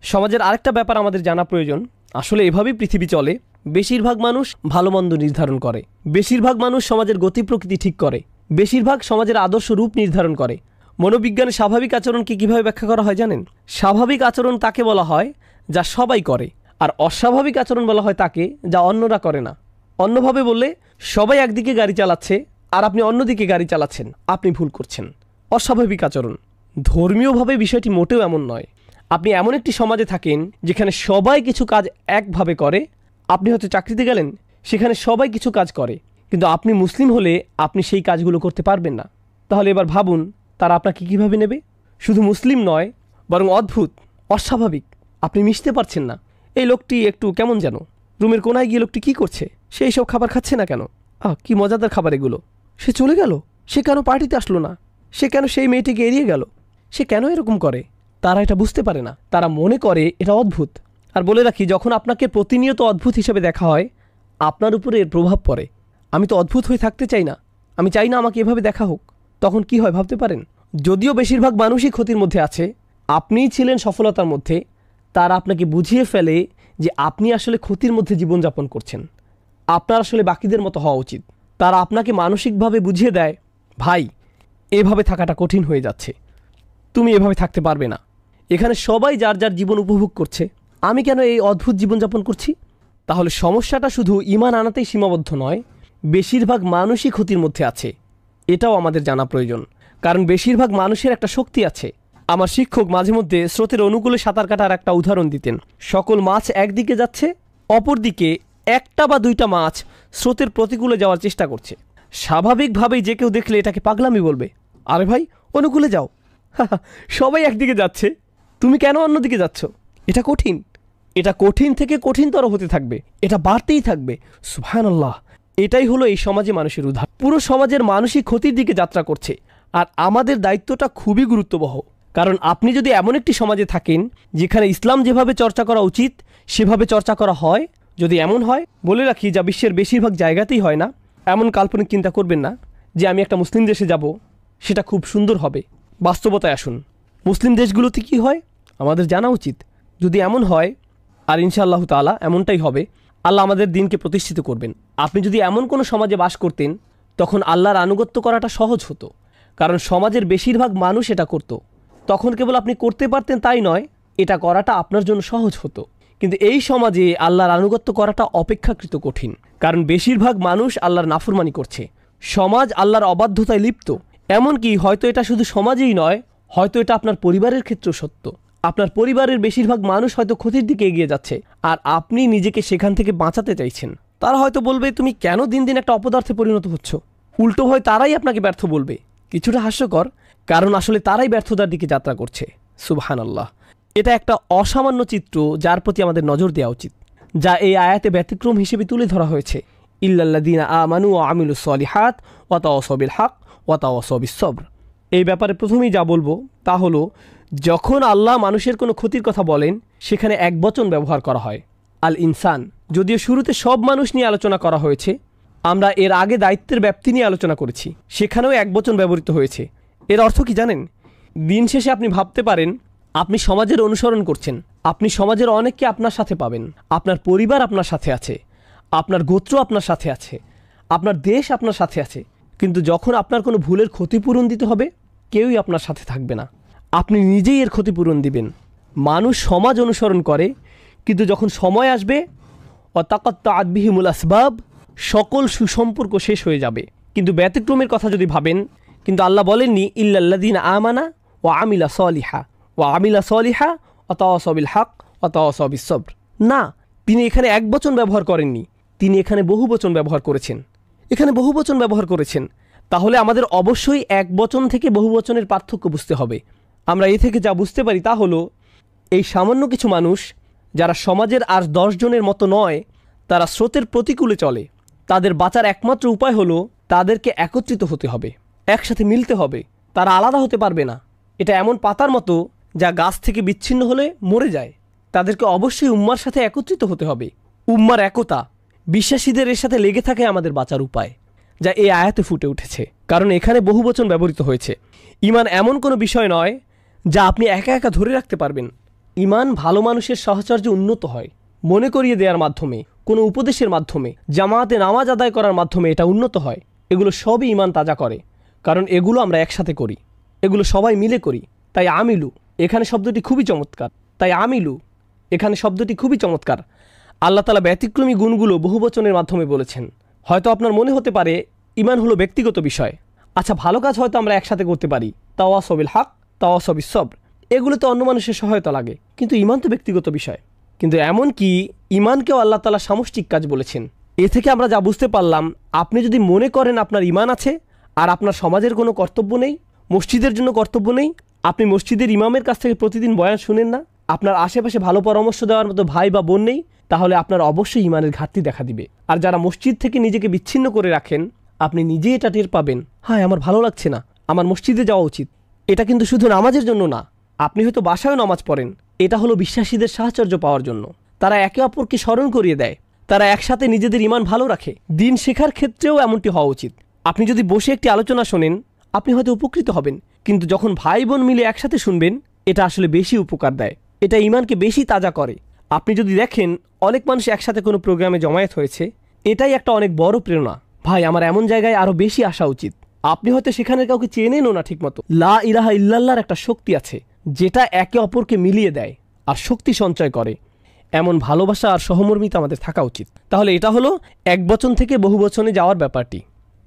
সমাজের আরেকটা ব্যাপার আমাদের জানা প্রয়োজন। আসলে এভাবেই পৃথিবী চলে। বেশিরভাগ মানুষ ভালো মন্দ নির্ধারণ করে, বেশিরভাগ মানুষ সমাজের গতি প্রকৃতি ঠিক করে, বেশিরভাগ সমাজের আদর্শ রূপ নির্ধারণ করে। মনোবিজ্ঞানে স্বাভাবিক আচরণকে কীভাবে ব্যাখ্যা করা হয় জানেন? স্বাভাবিক আচরণ তাকে বলা হয় যা সবাই করে, আর অস্বাভাবিক আচরণ বলা হয় তাকে যা অন্যরা করে না। অন্যভাবে বললে, সবাই একদিকে গাড়ি চালাচ্ছে আর আপনি অন্যদিকে গাড়ি চালাচ্ছেন, আপনি ভুল করছেন। অস্বাভাবিক আচরণ। ধর্মীয়ভাবে বিষয়টি মোটেও এমন নয়। আপনি এমন একটি সমাজে থাকেন যেখানে সবাই কিছু কাজ একভাবে করে। আপনি হয়তো চাকরিতে গেলেন, সেখানে সবাই কিছু কাজ করে, কিন্তু আপনি মুসলিম হলে আপনি সেই কাজগুলো করতে পারবেন না। তাহলে এবার ভাবুন তারা আপনাকে কীভাবে নেবে? শুধু মুসলিম নয়, বরং অদ্ভুত, অস্বাভাবিক। আপনি মিশতে পারছেন না। এই লোকটি একটু কেমন যেন, রুমের কোনায় গিয়ে লোকটি কী করছে? সে এইসব খাবার খাচ্ছে না কেন? কি মজাদার খাবার এগুলো। সে চলে গেল, সে কেন পার্টিতে আসলো না? সে কেন সেই মেয়েটিকে এড়িয়ে গেল? সে কেন এরকম করে? তারা এটা বুঝতে পারে না, তারা মনে করে এটা অদ্ভুত। আর বলে রাখি, যখন আপনাকে প্রতিনিয়ত অদ্ভুত হিসেবে দেখা হয়, আপনার উপরে এর প্রভাব পড়ে। আমি তো অদ্ভুত হয়ে থাকতে চাই না, আমি চাই না আমাকে এভাবে দেখা হোক। তখন কি হয় ভাবতে পারেন? যদিও বেশিরভাগ মানুষই ক্ষতির মধ্যে আছে, আপনিই ছিলেন সফলতার মধ্যে, তারা আপনাকে বুঝিয়ে ফেলে যে আপনি আসলে ক্ষতির মধ্যে জীবনযাপন করছেন। আপনার আসলে বাকিদের মতো হওয়া উচিত। তারা আপনাকে মানসিকভাবে বুঝিয়ে দেয়, ভাই এভাবে থাকাটা কঠিন হয়ে যাচ্ছে, তুমি এভাবে থাকতে পারবে না। এখানে সবাই যার যার জীবন উপভোগ করছে, আমি কেন এই অদ্ভুত জীবনযাপন করছি? তাহলে সমস্যাটা শুধু ঈমান আনাতেই সীমাবদ্ধ নয়, বেশিরভাগ মানুষই ক্ষতির মধ্যে আছে, এটাও আমাদের জানা প্রয়োজন। কারণ বেশিরভাগ মানুষের একটা শক্তি আছে। আমার শিক্ষক মাঝে মধ্যে স্রোতের অনুকূলে সাঁতার কাটার একটা উদাহরণ দিতেন। সকল মাছ একদিকে যাচ্ছে, অপরদিকে একটা বা দুইটা মাছ স্রোতের প্রতিকূলে যাওয়ার চেষ্টা করছে। স্বাভাবিকভাবেই যে কেউ দেখলে এটাকে পাগলামি বলবে, আরে ভাই অনুকূলে যাও, সবাই একদিকে যাচ্ছে, তুমি কেন অন্যদিকে যাচ্ছ? এটা কঠিন, এটা কঠিন থেকে কঠিনতর হতে থাকবে, এটা বাড়তেই থাকবে। সুবহানাল্লাহ। এটাই হলো এই সমাজে মানুষের উদাহরণ। পুরো সমাজের মানুষই ক্ষতির দিকে যাত্রা করছে, আর আমাদের দায়িত্বটা খুবই গুরুত্ববহ। কারণ আপনি যদি এমন একটি সমাজে থাকেন যেখানে ইসলাম যেভাবে চর্চা করা উচিত সেভাবে চর্চা করা হয়, যদি এমন হয়, বলে রাখি যা বিশ্বের বেশিরভাগ জায়গাতেই হয় না, এমন কাল্পনিক চিন্তা করবেন না যে আমি একটা মুসলিম দেশে যাব, সেটা খুব সুন্দর হবে। বাস্তবতায় আসুন, মুসলিম দেশগুলোতে কি হয় আমাদের জানা উচিত। যদি এমন হয়, আর ইনশাআল্লাহ তাআলা এমনটাই হবে, আল্লাহ আমাদের দিনকে প্রতিষ্ঠিত করবেন। আপনি যদি এমন কোনো সমাজে বাস করতেন, তখন আল্লাহর আনুগত্য করাটা সহজ হতো, কারণ সমাজের বেশিরভাগ মানুষ এটা করত। তখন কেবল আপনি করতে পারতেন তাই নয়, এটা করাটা আপনার জন্য সহজ হতো। কিন্তু এই সমাজে আল্লাহর আনুগত্য করাটা অপেক্ষাকৃত কঠিন, কারণ বেশিরভাগ মানুষ আল্লাহর নাফরমানি করছে। সমাজ আল্লাহর অবাধ্যতায় লিপ্ত। এমনকি হয়তো এটা শুধু সমাজেই নয়, হয়তো এটা আপনার পরিবারের ক্ষেত্রেও সত্য। আপনার পরিবারের বেশিরভাগ মানুষ হয়তো ক্ষতির দিকে এগিয়ে যাচ্ছে, আর আপনি নিজেকে সেখান থেকে বাঁচাতে চাইছেন। তারা হয়তো বলবে, তুমি কেন দিন দিন একটা অপদার্থে পরিণত হচ্ছ? উল্টো হয় তারাই আপনাকে ব্যর্থ বলবে। কিছুটা হাস্যকর, কারণ আসলে তারাই ব্যর্থতার দিকে যাত্রা করছে। সুবহানাল্লাহ। এটা একটা অসামান্য চিত্র যার প্রতি আমাদের নজর দেওয়া উচিত। যা এই আয়াতে ব্যতিক্রম হিসেবে তুলে ধরা হয়েছে। ইল্লাল্লাযীনা আমানু ওয়া আমিলুস সলিহাত ওয়া তাওয়াসাউ বিল হক ওয়া তাওয়াসাউ বিস সবর। এই ব্যাপারে প্রথমেই যা বলবো তা হলো, যখন আল্লাহ মানুষের কোনো ক্ষতির কথা বলেন সেখানে একবচন ব্যবহার করা হয়, আল ইনসান। যদিও শুরুতে সব মানুষ নিয়ে আলোচনা করা হয়েছে, আমরা এর আগে দায়িত্বের ব্যাপ্তি নিয়ে আলোচনা করেছি, সেখানেও একবচন ব্যবহৃত হয়েছে। এর অর্থ কি জানেন? দিন শেষে আপনি ভাবতে পারেন আপনি সমাজের অনুসরণ করছেন, আপনি সমাজের অনেককে আপনার সাথে পাবেন, আপনার পরিবার আপনার সাথে আছে, আপনার গোত্র আপনার সাথে আছে, আপনার দেশ আপনার সাথে আছে, কিন্তু যখন আপনার কোনো ভুলের ক্ষতিপূরণ দিতে হবে কেউই আপনার সাথে থাকবে না, আপনি নিজেই এর ক্ষতিপূরণ দিবেন। মানুষ সমাজ অনুসরণ করে, কিন্তু যখন সময় আসবে ওয়াতাকাত্তাআত বিহিমুল আসবাব, সকল সুসম্পর্ক শেষ হয়ে যাবে। কিন্তু ব্যতিক্রমের কথা যদি ভাবেন, কিন্তু আল্লাহ বলেননি ইল্লাল্লাযীনা আমানা ওয়া আমিলা সলিহা ওয়া তাওয়াসাউ বিল হক ওয়া তাওয়াসাউ বিস সবর। না, তিনি এখানে একবচন ব্যবহার করেননি, তিনি এখানে বহুবচন ব্যবহার করেছেন। তাহলে আমাদের অবশ্যই একবচন থেকে বহুবচনের পার্থক্য বুঝতে হবে। আমরা এ থেকে যা বুঝতে পারি তা হলো, এই সামান্য কিছু মানুষ যারা সমাজের আর 10 জনের মতো নয়, তারা স্রোতের প্রতিকূলে চলে, তাদের বাঁচার একমাত্র উপায় হলো তাদেরকে একত্রিত হতে হবে, একসাথে মিলতে হবে। তারা আলাদা হতে পারবে না। এটা এমন পাতার মতো যা গাছ থেকে বিচ্ছিন্ন হলে মরে যায়। তাদেরকে অবশ্যই উম্মার সাথে একত্রিত হতে হবে। উম্মার একতা, বিশ্বাসীদের এর সাথে লেগে থাকে আমাদের বাঁচার উপায়, যা এই আয়াতে ফুটে উঠেছে। কারণ এখানে বহুবচন ব্যবহৃত হয়েছে। ঈমান এমন কোনো বিষয় নয় যা আপনি একা একা ধরে রাখতে পারবেন। ঈমান ভালো মানুষের সাহচর্য উন্নত হয়, মনে করিয়ে দেওয়ার মাধ্যমে, কোনো উপদেশের মাধ্যমে, জামাতে নামাজ আদায় করার মাধ্যমে এটা উন্নত হয়। এগুলো সবই ঈমান তাজা করে, কারণ এগুলো আমরা একসাথে করি, এগুলো সবাই মিলে করি। তাই আমিলু এখানে শব্দটি খুবই চমৎকার। আল্লাহ তাআলা ব্যতিক্রমী গুণগুলো বহুবচনের মাধ্যমে বলেছেন। হয়তো আপনার মনে হতে পারে ঈমান হলো ব্যক্তিগত বিষয়। আচ্ছা, ভালো কাজ হয়তো আমরা একসাথে করতে পারি, তাওয়াসাউ বিল হক, তাওয়াসাউ বিস সবর, এগুলোতে অন্য মানুষের সহায়তা লাগে, কিন্তু ঈমান তো ব্যক্তিগত বিষয়। কিন্তু এমন কি ঈমানকেও আল্লাহ তাআলা সামষ্টিক কাজ বলেছেন। এ থেকে আমরা যা বুঝতে পারলাম, আপনি যদি মনে করেন আপনার ঈমান আছে আর আপনার সমাজের কোনো কর্তব্য নেই, মসজিদের জন্য কর্তব্য নেই, আপনি মসজিদের ইমামের কাছ থেকে প্রতিদিন বয়ান শুনেন না, আপনার আশেপাশে ভালো পরামর্শ দেওয়ার মতো ভাই বা বোন নেই, তাহলে আপনার অবশ্যই ঈমানের ঘাটতি দেখা দিবে। আর যারা মসজিদ থেকে নিজেকে বিচ্ছিন্ন করে রাখেন, আপনি নিজেই এটা টের পাবেন, হ্যাঁ আমার ভালো লাগছে না, আমার মসজিদে যাওয়া উচিত। এটা কিন্তু শুধু নামাজের জন্য না, আপনি হয়তো বাসায়ও নামাজ পড়েন, এটা হলো বিশ্বাসীদের সাহচর্য পাওয়ার জন্য। তারা একে অপরকে স্মরণ করিয়ে দেয়, তারা একসাথে নিজেদের ঈমান ভালো রাখে। দিন শেখার ক্ষেত্রেও এমনটি হওয়া উচিত। আপনি যদি বসে একটি আলোচনা শোনেন, আপনি হয়তো উপকৃত হবেন, কিন্তু যখন ভাই বোন মিলে একসাথে শুনবেন, এটা আসলে বেশি উপকার দেয়, এটা ঈমানকে বেশি তাজা করে। আপনি যদি দেখেন অনেক মানুষ একসাথে কোনো প্রোগ্রামে জমায়েত হয়েছে, এটাই একটা অনেক বড় প্রেরণা। ভাই, আমার এমন জায়গায় আরও বেশি আসা উচিত। আপনি হয়তো সেখানের কাউকে চেনেনও না ঠিকমতো। লা ইলাহা ইল্লাল্লাহর একটা শক্তি আছে, যেটা একে অপরকে মিলিয়ে দেয় আর শক্তি সঞ্চয় করে। এমন ভালোবাসা আর সহমর্মিতা আমাদের থাকা উচিত। তাহলে এটা হলো একবচন থেকে বহুবচনে যাওয়ার ব্যাপারটি।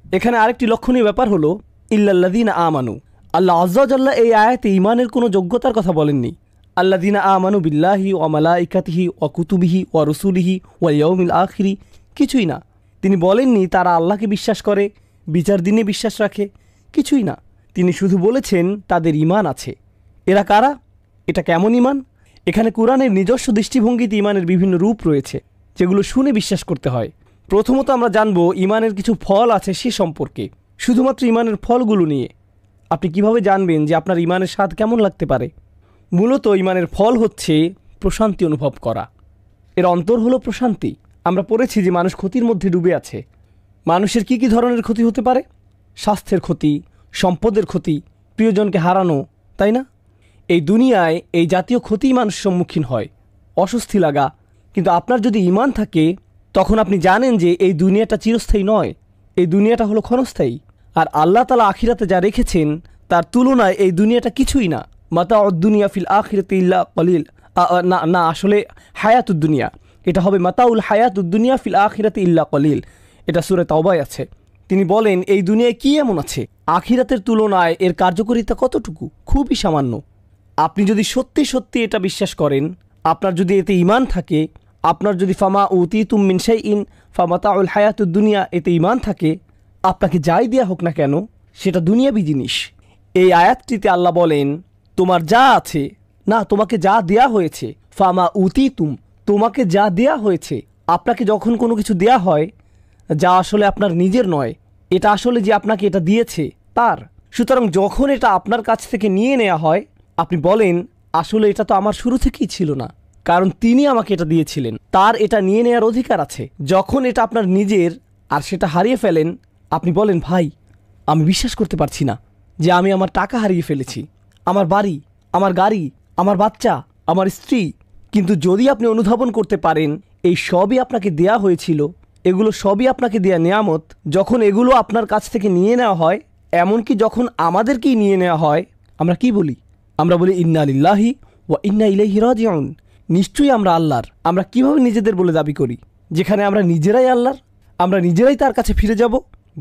এখানে আরেকটি লক্ষণীয় ব্যাপার হলো ইল্লাল্লাযীনা আমানু। আল্লাহ আযজা ওয়া জাল্লা এই আয়াতে ঈমানের কোনো যোগ্যতার কথা বলেননি। আল্লাযীনা আমানু বিল্লাহি ওয়া মালাইকাতিহি ওয়া কুতুবিহি ওয়া রুসুলিহি ওয়াল ইয়াউমিল আখিরি, কিছুই না। তিনি বলেননি তারা আল্লাহকে বিশ্বাস করে, বিচার দিনে বিশ্বাস রাখে, কিছুই না। তিনি শুধু বলেছেন তাদের ঈমান আছে। এরা কারা? এটা কেমন ঈমান? এখানে কোরআনের নিজস্ব দৃষ্টিভঙ্গিতে ঈমানের বিভিন্ন রূপ রয়েছে, যেগুলো শুনে বিশ্বাস করতে হয়। প্রথমত আমরা জানব ঈমানের কিছু ফল আছে সে সম্পর্কে। শুধুমাত্র ঈমানের ফলগুলো নিয়ে আপনি কিভাবে জানবেন যে আপনার ঈমানের স্বাদ কেমন লাগতে পারে? মূলত ঈমানের ফল হচ্ছে প্রশান্তি অনুভব করা। এর অন্তর হলো প্রশান্তি। আমরা পড়েছি যে মানুষ ক্ষতির মধ্যে ডুবে আছে। মানুষের কি কি ধরনের ক্ষতি হতে পারে? স্বাস্থ্যের ক্ষতি, সম্পদের ক্ষতি, প্রিয়জনকে হারানো, তাই না? এই দুনিয়ায় এই জাতীয় ক্ষতিই মানুষ সম্মুখীন হয়, অস্বস্তি লাগা। কিন্তু আপনার যদি ঈমান থাকে, তখন আপনি জানেন যে এই দুনিয়াটা চিরস্থায়ী নয়, এই দুনিয়াটা হলো ক্ষণস্থায়ী। আর আল্লাহ তাআলা আখিরাতে যা রেখেছেন তার তুলনায় এই দুনিয়াটা কিছুই না। মাতাউদ দুনিয়া ফিল আখিরাতি ইল্লা কলিল। না, আসলে হায়াতুদ দুনিয়া, এটা হবে মাতাউল হায়াতুদ দুনিয়া ফিল আখিরাতি ইল্লা কলিল। এটা সূরা তাওবায় আছে। তিনি বলেন এই দুনিয়ায় কি এমন আছে, আখিরাতের তুলনায় এর কার্যকারিতা কতটুকু? খুবই সামান্য। আপনি যদি সত্যি সত্যি এটা বিশ্বাস করেন, আপনার যদি এতে ঈমান থাকে, আপনার যদি ফামা উতিতুম মিন শাইইন ফামাতাউল হায়াতুদ দুনিয়া এতে ঈমান থাকে, আপনাকে যাই দেয়া হোক না কেন সেটা দুনিয়াবি জিনিস। এই আয়াতটিতে আল্লাহ বলেন তোমার যা আছে, না তোমাকে যা দেয়া হয়েছে, ফামা উতিতুম তোমাকে যা দেয়া হয়েছে, আপনাকে যখন কোনো কিছু দেয়া হয় যা আসলে আপনার নিজের নয়, এটা আসলে যে আপনাকে এটা দিয়েছে তার। সুতরাং যখন এটা আপনার কাছ থেকে নিয়ে নেওয়া হয়, আপনি বলেন আসলে এটা তো আমার শুরু থেকেই ছিল না, কারণ তিনি আমাকে এটা দিয়েছিলেন, তার এটা নিয়ে নেওয়ার অধিকার আছে। যখন এটা আপনার নিজের আর সেটা হারিয়ে ফেলেন, আপনি বলেন ভাই আমি বিশ্বাস করতে পারছি না যে আমি আমার টাকা হারিয়ে ফেলেছি, আমার বাড়ি, আমার গাড়ি, আমার বাচ্চা, আমার স্ত্রী। কিন্তু যদি আপনি অনুধাবন করতে পারেন এই সবই আপনাকে দেয়া হয়েছিল, এগুলো সবই আপনাকে দেয়া নেয়ামত, যখন এগুলো আপনার কাছ থেকে নিয়ে নেওয়া হয়, এমনকি যখন আমাদেরকেই নিয়ে নেওয়া হয়, আমরা কি বলি? আমরা বলি ইন্না লিল্লাহি ওয়া ইন্না ইলাইহি রাজিউন। নিশ্চয়ই আমরা আল্লাহর। আমরা কিভাবে নিজেদের বলে দাবি করি, যেখানে আমরা নিজেরাই আল্লাহর, আমরা নিজেরাই তার কাছে ফিরে যাব?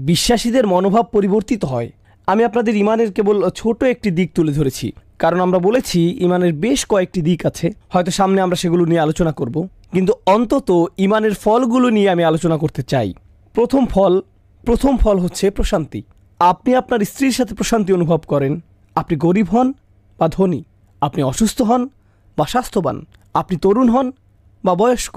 বিশ্বাসীদের মনোভাব পরিবর্তিত হয়। আমি আপনাদের ইমানের কেবল ছোট একটি দিক তুলে ধরেছি, কারণ আমরা বলেছি ইমানের বেশ কয়েকটি দিক আছে, হয়তো সামনে আমরা সেগুলো নিয়ে আলোচনা করব, কিন্তু অন্তত ইমানের ফলগুলো নিয়ে আমি আলোচনা করতে চাই। প্রথম ফল হচ্ছে প্রশান্তি। আপনি আপনার স্ত্রীর সাথে প্রশান্তি অনুভব করেন, আপনি গরিব হন বা ধনী, আপনি অসুস্থ হন বা স্বাস্থ্যবান, আপনি তরুণ হন বা বয়স্ক,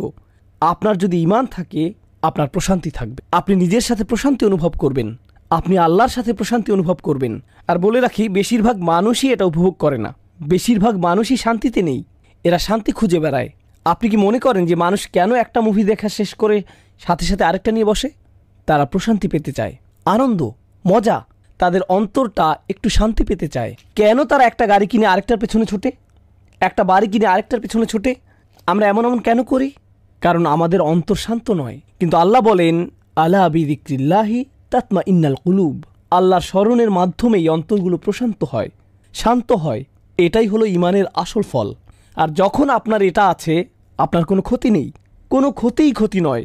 আপনার যদি ঈমান থাকে আপনার প্রশান্তি থাকবে। আপনি নিজের সাথে প্রশান্তি অনুভব করবেন, আপনি আল্লাহর সাথে প্রশান্তি অনুভব করবেন। আর বলে রাখি, বেশিরভাগ মানুষই এটা উপভোগ করে না, বেশিরভাগ মানুষই শান্তিতে নেই, এরা শান্তি খুঁজে বেড়ায়। আপনি কি মনে করেন যে মানুষ কেন একটা মুভি দেখা শেষ করে সাথে সাথে আরেকটা নিয়ে বসে? তারা প্রশান্তি পেতে চায়, আনন্দ, মজা, তাদের অন্তরটা একটু শান্তি পেতে চায়। কেন তারা একটা গাড়ি কিনে আরেকটার পেছনে ছোটে, একটা বাড়ি কিনে আরেকটার পেছনে ছোটে? আমরা এমন কেন করি? কারণ আমাদের অন্তর শান্ত নয়। কিন্তু আল্লাহ বলেন আলা বিযিক্রিল্লাহি তাতমাইন্নাল কুলুব। আল্লাহর স্মরণের মাধ্যমেই অন্তরগুলো প্রশান্ত হয়, শান্ত হয়। এটাই হলো ইমানের আসল ফল। আর যখন আপনার এটা আছে, আপনার কোনো ক্ষতি নেই, কোনো ক্ষতিই ক্ষতি নয়।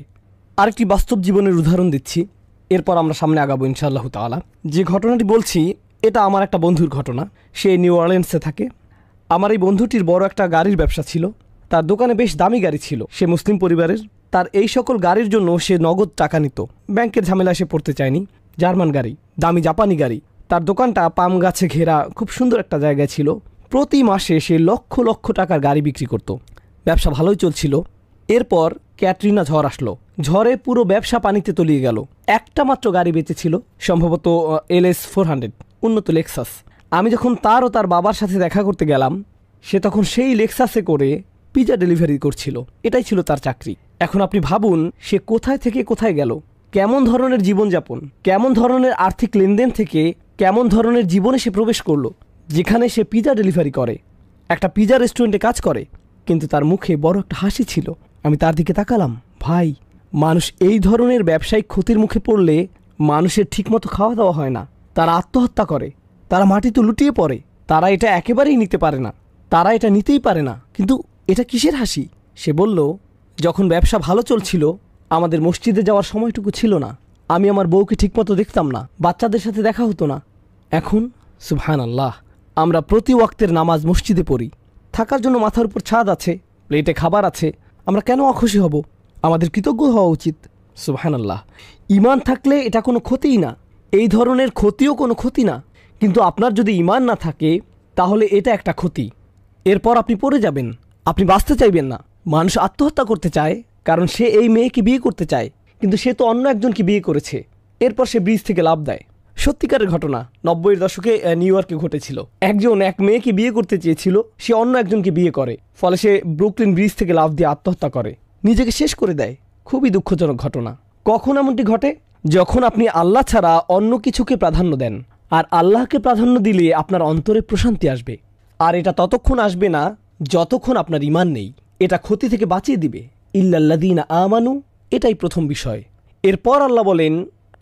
আরেকটি বাস্তব জীবনের উদাহরণ দিচ্ছি, এরপর আমরা সামনে আগাবো ইনশাআল্লাহ তাআলা। যে ঘটনাটি বলছি এটা আমার একটা বন্ধুর ঘটনা। সে নিউ অরলিন্সে থাকে। আমার এই বন্ধুটির বড় একটা গাড়ির ব্যবসা ছিল, তার দোকানে বেশ দামি গাড়ি ছিল। সে মুসলিম পরিবারের। তার এই সকল গাড়ির জন্য সে নগদ টাকা নিত, ব্যাংকের ঝামেলায় সে পড়তে চায়নি। জার্মান গাড়ি, দামি জাপানি গাড়ি। তার দোকানটা পাম গাছে ঘেরা খুব সুন্দর একটা জায়গায় ছিল। প্রতি মাসে সে লক্ষ লক্ষ টাকার গাড়ি বিক্রি করত। ব্যবসা ভালোই চলছিল। এরপর ক্যাটরিনা ঝড় আসলো। ঝড়ে পুরো ব্যবসা পানিতে তলিয়ে গেল। একটা মাত্র গাড়ি বেঁচেছিল, সম্ভবত LS 400, উন্নত লেক্সাস। আমি যখন তার ও তার বাবার সাথে দেখা করতে গেলাম, সে তখন সেই লেক্সাসে করে পিজা ডেলিভারি করছিল। এটাই ছিল তার চাকরি। এখন আপনি ভাবুন, সে কোথায় থেকে কোথায় গেল, কেমন ধরনের জীবনযাপন, কেমন ধরনের আর্থিক লেনদেন থেকে কেমন ধরনের জীবনে সে প্রবেশ করলো, যেখানে সে পিজা ডেলিভারি করে, একটা পিজা রেস্টুরেন্টে কাজ করে, কিন্তু তার মুখে বড় একটা হাসি ছিল। আমি তার দিকে তাকালাম। ভাই, মানুষ এই ধরনের ব্যবসায়িক ক্ষতির মুখে পড়লে মানুষের ঠিকমতো খাওয়া দাওয়া হয় না, তারা আত্মহত্যা করে, তারা মাটিতে লুটিয়ে পড়ে, তারা এটা একেবারেই নিতে পারে না, তারা এটা নিতেই পারে না। কিন্তু এটা কিসের হাসি? সে বলল, যখন ব্যবসা ভালো চলছিল আমাদের মসজিদে যাওয়ার সময়টুকু ছিল না, আমি আমার বউকে ঠিকমতো দেখতাম না, বাচ্চাদের সাথে দেখা হতো না। এখন সুবহানাল্লাহ, আমরা প্রতি ওয়াক্তের নামাজ মসজিদে পড়ি, থাকার জন্য মাথার উপর ছাদ আছে, প্লেটে খাবার আছে। আমরা কেন অখুশি হব? আমাদের কৃতজ্ঞ হওয়া উচিত। সুবহানাল্লাহ। ঈমান থাকলে এটা কোনো ক্ষতিই না, এই ধরনের ক্ষতিও কোনো ক্ষতি না। কিন্তু আপনার যদি ঈমান না থাকে তাহলে এটা একটা ক্ষতি। এরপর আপনি পড়ে যাবেন, আপনি বাঁচতে চাইবেন না। মানুষ আত্মহত্যা করতে চায় কারণ সে এই মেয়েকে বিয়ে করতে চায়, কিন্তু সে তো অন্য একজনকে বিয়ে করেছে। এরপর সে ব্রিজ থেকে লাফ দেয়। সত্যিকারের ঘটনা, 90-এর দশকে নিউ ইয়র্কে ঘটেছিল। একজন এক মেয়েকে বিয়ে করতে চেয়েছিল, সে অন্য একজনকে বিয়ে করে, ফলে সে ব্রুকলিন ব্রিজ থেকে লাফ দিয়ে আত্মহত্যা করে, নিজেকে শেষ করে দেয়। খুবই দুঃখজনক ঘটনা। কখন এমনটি ঘটে? যখন আপনি আল্লাহ ছাড়া অন্য কিছুকে প্রাধান্য দেন। আর আল্লাহকে প্রাধান্য দিলে আপনার অন্তরে প্রশান্তি আসবে। আর এটা ততক্ষণ আসবে না যতক্ষণ আপনার ঈমান নেই। এটা ক্ষতি থেকে বাঁচিয়ে দিবে। ইল্লাল্লাযীনা আমানু, এটাই প্রথম বিষয়। এরপর আল্লাহ বলেন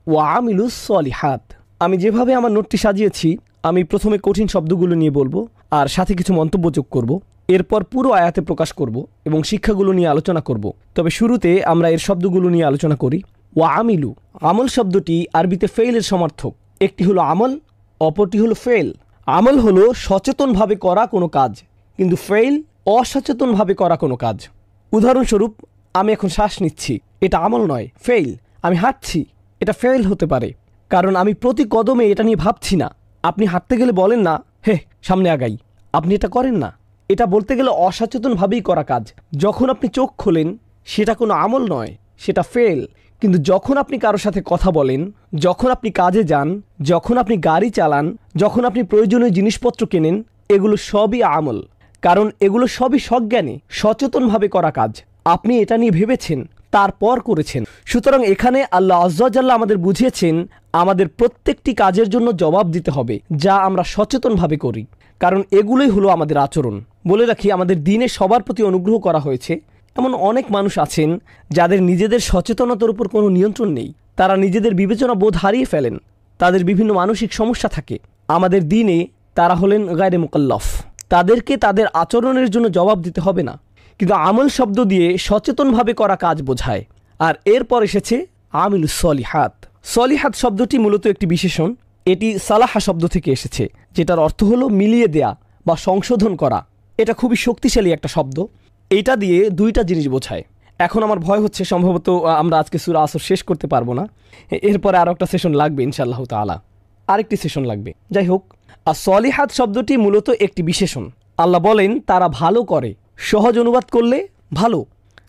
ওয়া আমিলুস সলিহাত। আমি যেভাবে আমার নোটটি সাজিয়েছি, আমি প্রথমে কঠিন শব্দগুলো নিয়ে বলবো আর সাথে কিছু মন্তব্য যোগ করব। এরপর পুরো আয়াতে প্রকাশ করব এবং শিক্ষাগুলো নিয়ে আলোচনা করব। তবে শুরুতে আমরা এর শব্দগুলো নিয়ে আলোচনা করি। ওয়া আমিলু, আমল শব্দটি আরবিতে ফেইলের সমার্থক। একটি হলো আমল, অপরটি হলো ফেল। আমল হলো সচেতনভাবে করা কোনো কাজ, কিন্তু ফেইল অসচেতনভাবে করা কোনো কাজ। উদাহরণস্বরূপ, আমি এখন শ্বাস নিচ্ছি, এটা আমল নয়, ফেইল। আমি হাঁটছি, এটা ফেইল হতে পারে, কারণ আমি প্রতি কদমে এটা নিয়ে ভাবছি না। আপনি হাঁটতে গেলে বলেন না, হে সামনে আগাই, আপনি এটা করেন না। এটা বলতে গেলে অসচেতনভাবেই করা কাজ। যখন আপনি চোখ খোলেন সেটা কোনো আমল নয়, সেটা ফেল। কিন্তু যখন আপনি কারোর সাথে কথা বলেন, যখন আপনি কাজে যান, যখন আপনি গাড়ি চালান, যখন আপনি প্রয়োজনীয় জিনিসপত্র কেনেন, এগুলো সবই আমল। কারণ এগুলো সবই সজ্ঞানে সচেতনভাবে করা কাজ। আপনি এটা নিয়ে ভেবেছেন, তারপর করেছেন। সুতরাং এখানে আল্লাহ আজ্জা ওয়া জাল্লা আমাদের বুঝিয়েছেন আমাদের প্রত্যেকটি কাজের জন্য জবাব দিতে হবে যা আমরা সচেতনভাবে করি, কারণ এগুলোই হলো আমাদের আচরণ। বলে রাখি, আমাদের দিনে সবার প্রতি অনুগ্রহ করা হয়েছে। এমন অনেক মানুষ আছেন যাদের নিজেদের সচেতনতার উপর কোনো নিয়ন্ত্রণ নেই। তারা নিজেদের বিবেচনা বোধ হারিয়ে ফেলেন, তাদের বিভিন্ন মানসিক সমস্যা থাকে। আমাদের দিনে তারা হলেন গায়রে মুকাল্লাফ, তাদেরকে তাদের আচরণের জন্য জবাব দিতে হবে না। কিন্তু আমল শব্দ দিয়ে সচেতনভাবে করা কাজ বোঝায়। আর এরপর এসেছে আমিলুস সলিহাত। সলিহাত শব্দটি মূলত একটি বিশেষণ। এটি সালাহা শব্দ থেকে এসেছে, যেটার অর্থ হলো মিলিয়ে দেয়া বা সংশোধন করা। এটা খুবই শক্তিশালী একটা শব্দ। এটা দিয়ে দুইটা জিনিস বোঝায়। এখন আমার ভয় হচ্ছে সম্ভবত আমরা আজকে সূরা আসর শেষ করতে পারবো না, এরপরে আরও একটা সেশন লাগবে ইনশাআল্লাহ তাআলা, আরেকটি সেশন লাগবে। যাই হোক, আর সলিহাত শব্দটি মূলত একটি বিশেষণ। আল্লাহ বলেন তারা ভালো করে। সহজ অনুবাদ করলে ভালো।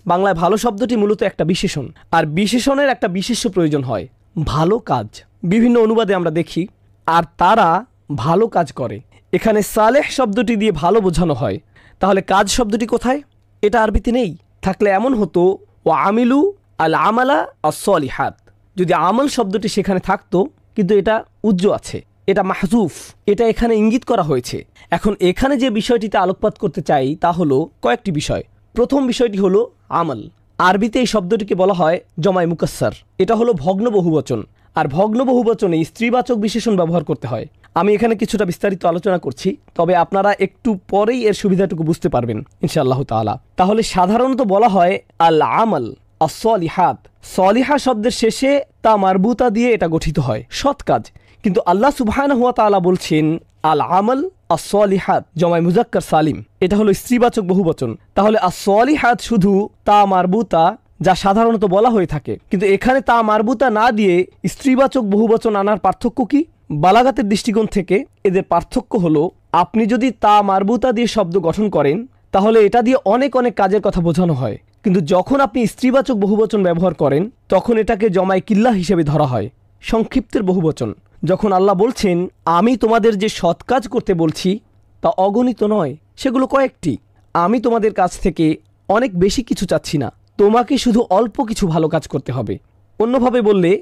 বাংলায় ভালো শব্দটি মূলত একটা বিশেষণ, আর বিশেষণের একটা বিশেষ্য প্রয়োজন হয়, ভালো কাজ। বিভিন্ন অনুবাদে আমরা দেখি আর তারা ভালো কাজ করে। এখানে সালেহ শব্দটি দিয়ে ভালো বোঝানো হয়, তাহলে কাজ শব্দটি কোথায়? এটা আরবিতে নেই। থাকলে এমন হতো ও আমিলু আল আমালা আস-সলিহাত। যদি আমল শব্দটি সেখানে থাকতো, কিন্তু এটা উজ্জ্ব আছে, এটা মাহজুফ, এটা এখানে ইঙ্গিত করা হয়েছে। এখন এখানে যে বিষয়টিতে আলোকপাত করতে চাই তা হলো কয়েকটি বিষয়। প্রথম বিষয়টি হলো আমল। আরবিতে এই শব্দটিকে বলা হয় জমায় মুকাসসার। এটা হলো ভগ্ন বহুবচন, আর ভগ্ন বহুবচনে স্ত্রীবাচক বিশেষণ ব্যবহার করতে হয়। আমি এখানে কিছুটা বিস্তারিত আলোচনা করছি, তবে আপনারা একটু পরেই এর সুবিধাটুকু বুঝতে পারবেন ইনশাআল্লাহ তাআলা। তাহলে সাধারণত বলা হয় আল আমল আস-সলিহাত। সলিহা শব্দের শেষে তা মারবুতা দিয়ে এটা গঠিত হয়, সৎ কাজ। কিন্তু আল্লাহ সুবহানাহু ওয়া তাআলা বলছেন আল আমল আস-সলিহাত জমায় মুজাক্কার সালিম, এটা হলো স্ত্রীবাচক বহুবচন। তাহলে আস-সলিহাত শুধু তা মারবুতা, যা সাধারণত বলা হয়ে থাকে। কিন্তু এখানে তা মারবুতা না দিয়ে স্ত্রীবাচক বহুবচন আনার পার্থক্য কি? বালাগাতের দৃষ্টিকোণ থেকে এদের পার্থক্য হলো, আপনি যদি তা মারবুতা দিয়ে শব্দ গঠন করেন তাহলে এটা দিয়ে অনেক অনেক কাজের কথা বোঝানো হয়। কিন্তু যখন আপনি স্ত্রীবাচক বহুবচন ব্যবহার করেন তখন এটাকে জমায় কিল্লা হিসেবে ধরা হয়, সংক্ষিপ্তের বহুবচন। যখন আল্লাহ বলছেন আমি তোমাদের যে সৎ কাজ করতে বলছি তা অগণিত নয়, সেগুলো কয়েকটি। আমি তোমাদের কাছ থেকে অনেক বেশি কিছু চাচ্ছি না, তোমাকে শুধু অল্প কিছু ভালো কাজ করতে হবে। অন্যভাবে বললে,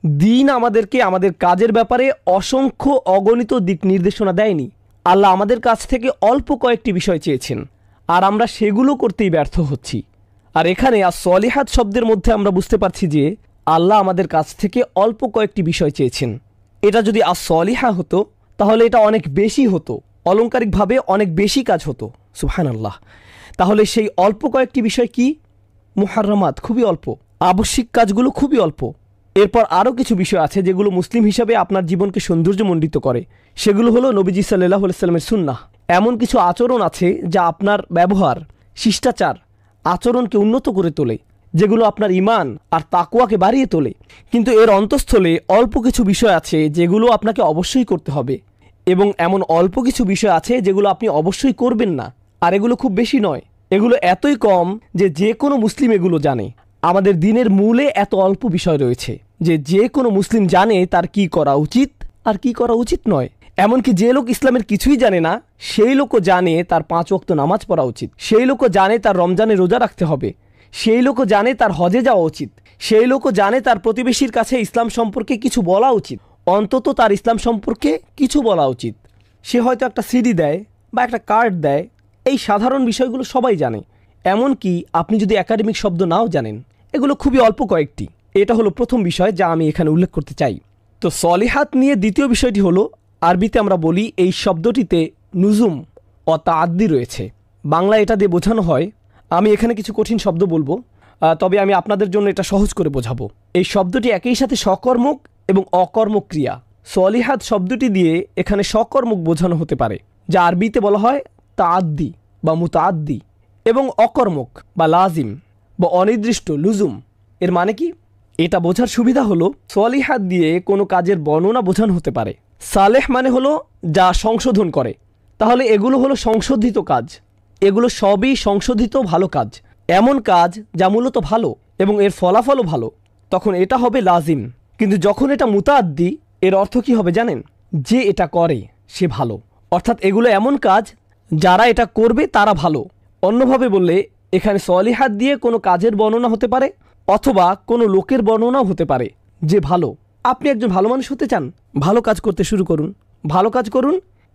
দিন আমাদেরকে আমাদের কাজের ব্যাপারে অসংখ্য অগণিত দিক নির্দেশনা দেয়নি। আল্লাহ আমাদের কাছ থেকে অল্প কয়েকটি বিষয় চেয়েছেন, আর আমরা সেগুলো করতেই ব্যর্থ হচ্ছি। আর এখানে আস-সলিহাত শব্দের মধ্যে আমরা বুঝতে পারছি যে আল্লাহ আমাদের কাছ থেকে অল্প কয়েকটি বিষয় চেয়েছেন। এটা যদি আস-সলিহা হতো তাহলে এটা অনেক বেশি হতো, অলংকারিকভাবে অনেক বেশি কাজ হতো। সুবহানাল্লাহ। তাহলে সেই অল্প কয়েকটি বিষয় কি? মুহাররামাত, খুবই অল্প। আবশ্যিক কাজগুলো খুবই অল্প। এরপর আরও কিছু বিষয় আছে যেগুলো মুসলিম হিসাবে আপনার জীবনকে সৌন্দর্যমণ্ডিত করে। সেগুলো হলো নবীজি সাল্লাল্লাহু আলাইহি ওয়াসাল্লামের সুন্নাহ। এমন কিছু আচরণ আছে যা আপনার ব্যবহার, শিষ্টাচার, আচরণকে উন্নত করে তোলে, যেগুলো আপনার ঈমান আর তাকওয়াকে বাড়িয়ে তোলে। কিন্তু এর অন্তঃস্থলে অল্প কিছু বিষয় আছে যেগুলো আপনাকে অবশ্যই করতে হবে, এবং এমন অল্প কিছু বিষয় আছে যেগুলো আপনি অবশ্যই করবেন না। আর এগুলো খুব বেশি নয়, এগুলো এতই কম যে যে কোনো মুসলিম এগুলো জানে। আমাদের দিনের মূলে এত অল্প বিষয় রয়েছে যে যে কোনো মুসলিম জানে তার কি করা উচিত আর কি করা উচিত নয়। এমনকি যে লোক ইসলামের কিছুই জানে না সেই লোকও জানে তার 5 ওয়াক্ত নামাজ পড়া উচিত, সেই লোকও জানে তার রমজানে রোজা রাখতে হবে, সেই লোকও জানে তার হজে যাওয়া উচিত, সেই লোকও জানে তার প্রতিবেশীর কাছে ইসলাম সম্পর্কে কিছু বলা উচিত, অন্তত তার ইসলাম সম্পর্কে কিছু বলা উচিত। সে হয়তো একটা সিডি দেয় বা একটা কার্ড দেয়, এই সাধারণ বিষয়গুলো সবাই জানে। এমনকি আপনি যদি একাডেমিক শব্দ নাও জানেন, এগুলো খুবই অল্প কয়েকটি। এটা হলো প্রথম বিষয় যা আমি এখানে উল্লেখ করতে চাই। তো সলিহাত নিয়ে দ্বিতীয় বিষয়টি হলো, আরবিতে আমরা বলি এই শব্দটিতে নুজুম ও তাআদ্দি রয়েছে। বাংলা এটা দিয়ে বোঝানো হয়, আমি এখানে কিছু কঠিন শব্দ বলবো, তবে আমি আপনাদের জন্য এটা সহজ করে বোঝাবো। এই শব্দটি একই সাথে সকর্মক এবং অকর্মক ক্রিয়া। সলিহাত শব্দটি দিয়ে এখানে সকর্মক বোঝানো হতে পারে, যা আরবিতে বলা হয় তাআদ্দি বা মুতাআদ্দি, এবং অকর্মক বা লাজিম বা অনির্দিষ্ট লুজুম। এর মানে কি? এটা বোঝার সুবিধা হলো, সলিহাত দিয়ে কোনো কাজের বর্ণনা বোঝানো হতে পারে। সালেহ মানে হলো যা সংশোধন করে, তাহলে এগুলো হলো সংশোধিত কাজ। এগুলো সবই সংশোধিত ভালো কাজ, এমন কাজ যা মূলত ভালো এবং এর ফলাফলও ভালো, তখন এটা হবে লাজিম। কিন্তু যখন এটা মুতাআদ্দি, এর অর্থ কি হবে জানেন? যে এটা করে সে ভালো, অর্থাৎ এগুলো এমন কাজ যারা এটা করবে তারা ভালো। অন্যভাবে বললে এখানে সলিহাত দিয়ে কোনো কাজের বর্ণনা হতে পারে অথবা কোনো লোকের বর্ণনাও হতে পারে যে ভালো। আপনি একজন ভালো মানুষ হতে চান, ভালো কাজ করতে শুরু করুন, ভালো কাজ করুন,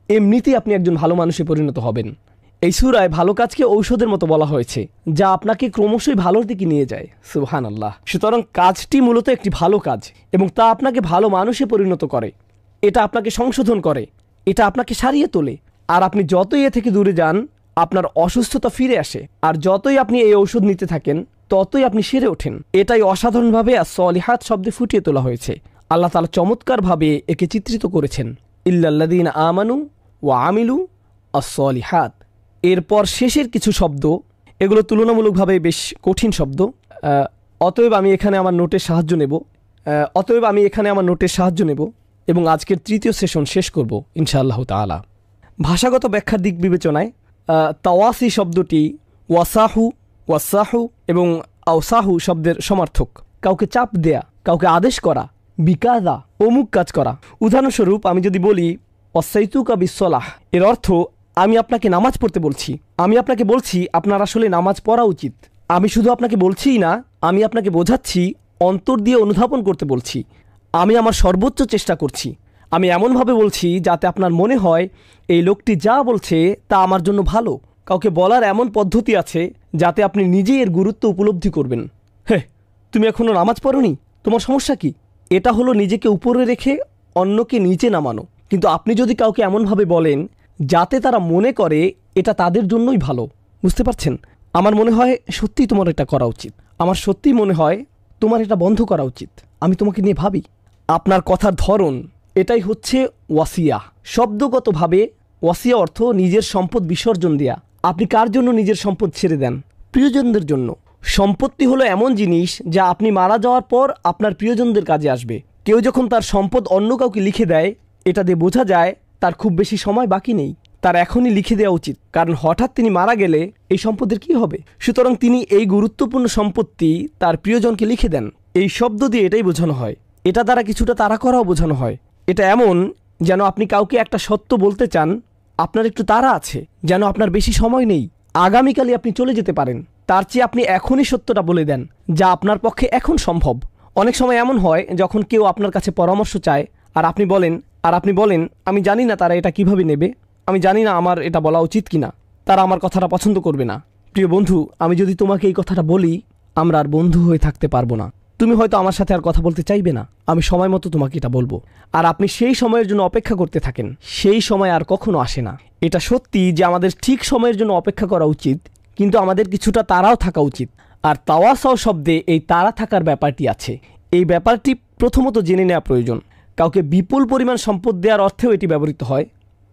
এমনিতেই আপনি একজন ভালো মানুষে পরিণত হবেন। এই সূরায় ভালো কাজকে ঔষধের মতো বলা হয়েছে, যা আপনাকে ক্রমশই ভালোর দিকে নিয়ে যায়। সুবহানাল্লাহ। সুতরাং কাজটি মূলত একটি ভালো কাজ এবং তা আপনাকে ভালো মানুষে পরিণত করে, এটা আপনাকে সংশোধন করে, এটা আপনাকে সারিয়ে তোলে। আর আপনি যতই এ থেকে দূরে যান আপনার অসুস্থতা ফিরে আসে, আর যতই আপনি এই ঔষধ নিতে থাকেন ততই আপনি সেরে ওঠেন। এটাই অসাধারণভাবে as-সলিহাত শব্দে ফুটিয়ে তোলা হয়েছে। আল্লাহ তাআলা চমৎকারভাবে একে চিত্রিত করেছেন, ইল্লাল্লাযীনা আমানু ওয়া আমিলু আস-সলিহাত। এরপর শেষের কিছু শব্দ, এগুলো তুলনামূলকভাবে বেশ কঠিন শব্দ। অতএব আমি এখানে আমার নোটের সাহায্য নেব এবং আজকের তৃতীয় সেশন শেষ করব ইনশাআল্লাহ তাআলা। ভাষাগত ব্যাখ্যার দিক বিবেচনায় তাওয়াসি শব্দটি ওয়াসাহু এবং আওসাহু শব্দের সমার্থক। কাউকে চাপ দেয়া, কাউকে আদেশ করা, বিকাদা, অমুক কাজ করা। উদাহরণস্বরূপ আমি যদি বলি ওয়াসাইতুকা বিসসালাহ, এর অর্থ আমি আপনাকে নামাজ পড়তে বলছি, আমি আপনাকে বলছি আপনার আসলে নামাজ পড়া উচিত। আমি শুধু আপনাকে বলছিই না, আমি আপনাকে বোঝাচ্ছি, অন্তর দিয়ে অনুধাবন করতে বলছি। আমি আমার সর্বোচ্চ চেষ্টা করছি। আমি এমনভাবে বলছি যাতে আপনার মনে হয় এই লোকটি যা বলছে তা আমার জন্য ভালো। কাউকে বলার এমন পদ্ধতি আছে যাতে আপনি নিজেই এর গুরুত্ব উপলব্ধি করবেন। হ্যাঁ, তুমি এখনও নামাজ পড়োনি, তোমার সমস্যা কি? এটা হলো নিজেকে উপরে রেখে অন্যকে নিচে নামানো। কিন্তু আপনি যদি কাউকে এমনভাবে বলেন যাতে তারা মনে করে এটা তাদের জন্যই ভালো, বুঝতে পারছেন? আমার মনে হয় সত্যিই তোমার এটা করা উচিত, আমার সত্যিই মনে হয় তোমার এটা বন্ধ করা উচিত, আমি তোমাকে নিয়ে ভাবি। আপনার কথার ধরন, এটাই হচ্ছে ওয়াসিয়া। শব্দগতভাবে ওয়াসিয়া অর্থ নিজের সম্পদ বিসর্জন দেয়া। আপনি কার জন্য নিজের সম্পদ ছেড়ে দেন? প্রিয়জনদের জন্য। সম্পত্তি হলো এমন জিনিস যা আপনি মারা যাওয়ার পর আপনার প্রিয়জনদের কাজে আসবে। কেউ যখন তার সম্পদ অন্য কাউকে লিখে দেয়, এটা দিয়ে বোঝা যায় তার খুব বেশি সময় বাকি নেই, তার এখনই লিখে দেওয়া উচিত, কারণ হঠাৎ তিনি মারা গেলে এই সম্পদের কি হবে। সুতরাং তিনি এই গুরুত্বপূর্ণ সম্পত্তি তার প্রিয়জনকে লিখে দেন। এই শব্দ দিয়ে এটাই বোঝানো হয়। এটা দ্বারা কিছুটা তাড়া করাও বোঝানো হয়। এটা এমন যেন আপনি কাউকে একটা সত্য বলতে চান, আপনার একটু তাড়া আছে, যেন আপনার বেশি সময় নেই, আগামীকালই আপনি চলে যেতে পারেন, তার চেয়ে আপনি এখনই সত্যটা বলে দেন যা আপনার পক্ষে এখন সম্ভব। অনেক সময় এমন হয় যখন কেউ আপনার কাছে পরামর্শ চায় আর আপনি বলেন আমি জানি না তারা এটা কিভাবে নেবে, আমি জানি না আমার এটা বলা উচিত কিনা, তারা আমার কথাটা পছন্দ করবে না। প্রিয় বন্ধু, আমি যদি তোমাকে এই কথাটা বলি, আমরা আর বন্ধু হয়ে থাকতে পারবো না। তুমি হয়তো আমার সাথে আর কথা বলতে চাইবে না। আমি সময় মতো তোমাকে এটা বলবো, আর আপনি সেই সময়ের জন্য অপেক্ষা করতে থাকেন। সেই সময় আর কখনো আসে না। এটা সত্যি যে আমাদের ঠিক সময়ের জন্য অপেক্ষা করা উচিত, কিন্তু আমাদের কিছুটা তাড়াও থাকা উচিত। আর তাওয়াসাও শব্দে এই তাড়া থাকার ব্যাপারটি আছে। এই ব্যাপারটি প্রথমত জেনে নেওয়া প্রয়োজন। কাউকে বিপুল পরিমাণ সম্পদ দেওয়ার অর্থেও এটি ব্যবহৃত হয়।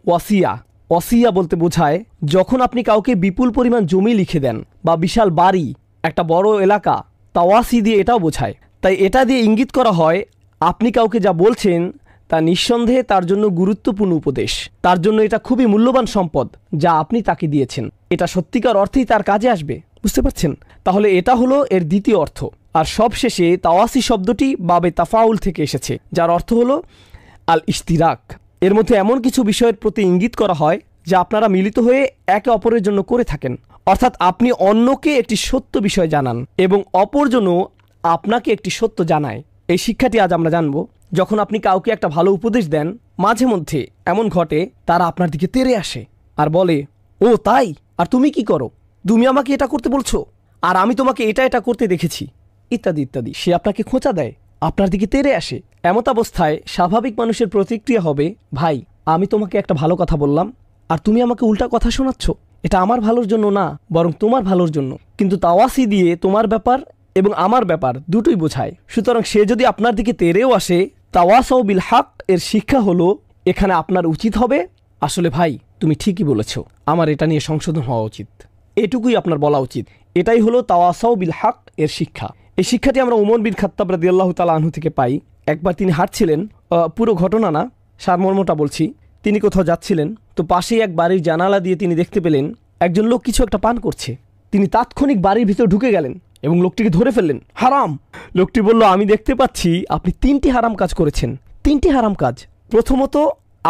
ওয়াসিয়া বলতে বোঝায় যখন আপনি কাউকে বিপুল পরিমাণ জমি লিখে দেন বা বিশাল বাড়ি, একটা বড় এলাকা, তাওয়াসি দিয়ে এটাও বোঝায়। তাই এটা দিয়ে ইঙ্গিত করা হয় আপনি কাউকে যা বলছেন তা নিঃসন্দেহে তার জন্য গুরুত্বপূর্ণ উপদেশ, তার জন্য এটা খুবই মূল্যবান সম্পদ যা আপনি তাকে দিয়েছেন। এটা সত্যিকার অর্থেই তার কাজে আসবে, বুঝতে পারছেন? তাহলে এটা হলো এর দ্বিতীয় অর্থ। আর সবশেষে তাওয়াসি শব্দটি বাবে তাফাউল থেকে এসেছে, যার অর্থ হলো আল ইশতিরাক। এর মধ্যে এমন কিছু বিষয়ের প্রতি ইঙ্গিত করা হয় যা আপনারা মিলিত হয়ে একে অপরের জন্য করে থাকেন। অর্থাৎ আপনি অন্যকে একটি সত্য বিষয় জানান এবং অপরজনও আপনাকে একটি সত্য জানায়। এই শিক্ষাটি আজ আমরা জানব। যখন আপনি কাউকে একটা ভালো উপদেশ দেন, মাঝে মধ্যে এমন ঘটে তারা আপনার দিকে তেড়ে আসে আর বলে, ও তাই, আর তুমি কি করো? তুমি আমাকে এটা করতে বলছো, আর আমি তোমাকে এটা করতে দেখেছি, ইত্যাদি ইত্যাদি। সে আপনাকে খোঁচা দেয়, আপনার দিকে তেড়ে আসে। এমত অবস্থায় স্বাভাবিক মানুষের প্রতিক্রিয়া হবে, ভাই আমি তোমাকে একটা ভালো কথা বললাম আর তুমি আমাকে উল্টা কথা শোনাচ্ছ, এটা আমার ভালোর জন্য না, বরং তোমার ভালোর জন্য। কিন্তু তাওয়াসি দিয়ে তোমার ব্যাপার এবং আমার ব্যাপার দুটোই বোঝায়। সুতরাং সে যদি আপনার দিকে তেড়েও আসে, তাওয়াসাউ বিল হক এর শিক্ষা হলো এখানে আপনার উচিত হবে, আসলে ভাই তুমি ঠিকই বলেছ, আমার এটা নিয়ে সংশোধন হওয়া উচিত, এটুকুই আপনার বলা উচিত। এটাই হলো তাওয়াসাউ বিল হক এর শিক্ষা। এই শিক্ষাটি আমরা উমর বিন খাত্তাব রাদিয়াল্লাহু তাআলা আনহু থেকে পাই। একবার তিনি হাঁটছিলেন, পুরো ঘটনা না, সারমর্মটা বলছি। তিনি কোথাও যাচ্ছিলেন, তো পাশেই এক বাড়ির জানালা দিয়ে তিনি দেখতে পেলেন একজন লোক কিছু একটা পান করছে। তিনি তাৎক্ষণিক বাড়ির ভিতর ঢুকে গেলেন এবং লোকটিকে ধরে ফেললেন। হারাম। লোকটি বলল, আমি দেখতে পাচ্ছি আপনি 3টি হারাম কাজ করেছেন। 3টি হারাম কাজ। প্রথমত,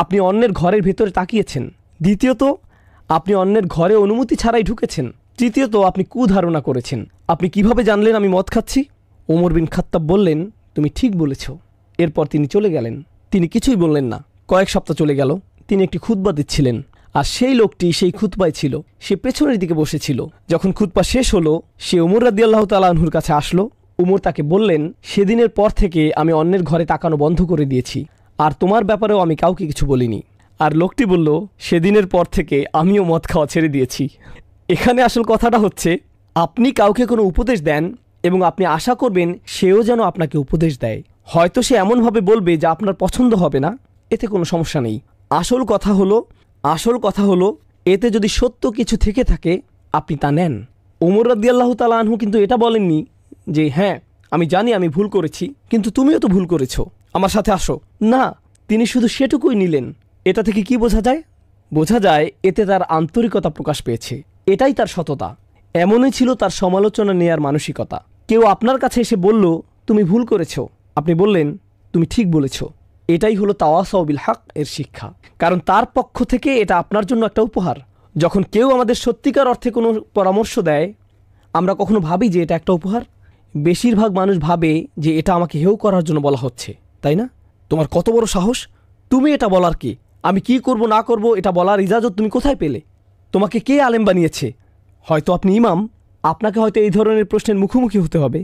আপনি অন্যের ঘরের ভেতরে তাকিয়েছেন। দ্বিতীয়ত, আপনি অন্যের ঘরে অনুমতি ছাড়াই ঢুকেছেন। তৃতীয়ত, আপনি কুধারণা করেছেন। আপনি কিভাবে জানলেন আমি মদ খাচ্ছি? ওমর বিন খাত্তাব বললেন, তুমি ঠিক বলেছ। এরপর তিনি চলে গেলেন। তিনি কিছুই বললেন না। কয়েক সপ্তাহ চলে গেল। তিনি একটি খুতবা দিচ্ছিলেন, আর সেই লোকটি সেই খুতবায় ছিল। সে পেছনের দিকে বসেছিল। যখন খুতবা শেষ হলো, সে উমর রাদিয়াল্লাহু তাআলা আনহুর কাছে আসলো। উমর তাকে বললেন, সেদিনের পর থেকে আমি অন্যের ঘরে তাকানো বন্ধ করে দিয়েছি, আর তোমার ব্যাপারেও আমি কাউকে কিছু বলিনি। আর লোকটি বলল, সেদিনের পর থেকে আমিও মদ খাওয়া ছেড়ে দিয়েছি। এখানে আসল কথাটা হচ্ছে, আপনি কাউকে কোনো উপদেশ দেন এবং আপনি আশা করবেন সেও যেন আপনাকে উপদেশ দেয়। হয়তো সে এমনভাবে বলবে যা আপনার পছন্দ হবে না, এতে কোনো সমস্যা নেই। আসল কথা হলো এতে যদি সত্য কিছু থেকে থাকে আপনি তা নেন। ওমর রাদিয়াল্লাহু তাআলা আনহু কিন্তু এটা বলেননি যে হ্যাঁ আমি জানি আমি ভুল করেছি, কিন্তু তুমিও তো ভুল করেছো, আমার সাথে আসো। না, তিনি শুধু সেটুকুই নিলেন। এটা থেকে কি বোঝা যায়? বোঝা যায় এতে তার আন্তরিকতা প্রকাশ পেয়েছে। এটাই তার সততা। এমনই ছিল তার সমালোচনা নেয়ার মানসিকতা। কেউ আপনার কাছে এসে বলল তুমি ভুল করেছো, আপনি বললেন তুমি ঠিক বলেছ। এটাই হলো তাওয়াসাউ বিল হক এর শিক্ষা। কারণ তার পক্ষ থেকে এটা আপনার জন্য একটা উপহার। যখন কেউ আমাদের সত্যিকার অর্থে কোনো পরামর্শ দেয়, আমরা কখনো ভাবি যে এটা একটা উপহার? বেশিরভাগ মানুষ ভাবে যে এটা আমাকে হেয় করার জন্য বলা হচ্ছে, তাই না? তোমার কত বড় সাহস, তুমি এটা বলার কে? আমি কি করব না করব এটা বলার ইজাজত তুমি কোথায় পেলে? তোমাকে কে আলেম বানিয়েছে? হয়তো আপনি ইমাম, আপনাকে হয়তো এই ধরনের প্রশ্নের মুখোমুখি হতে হবে।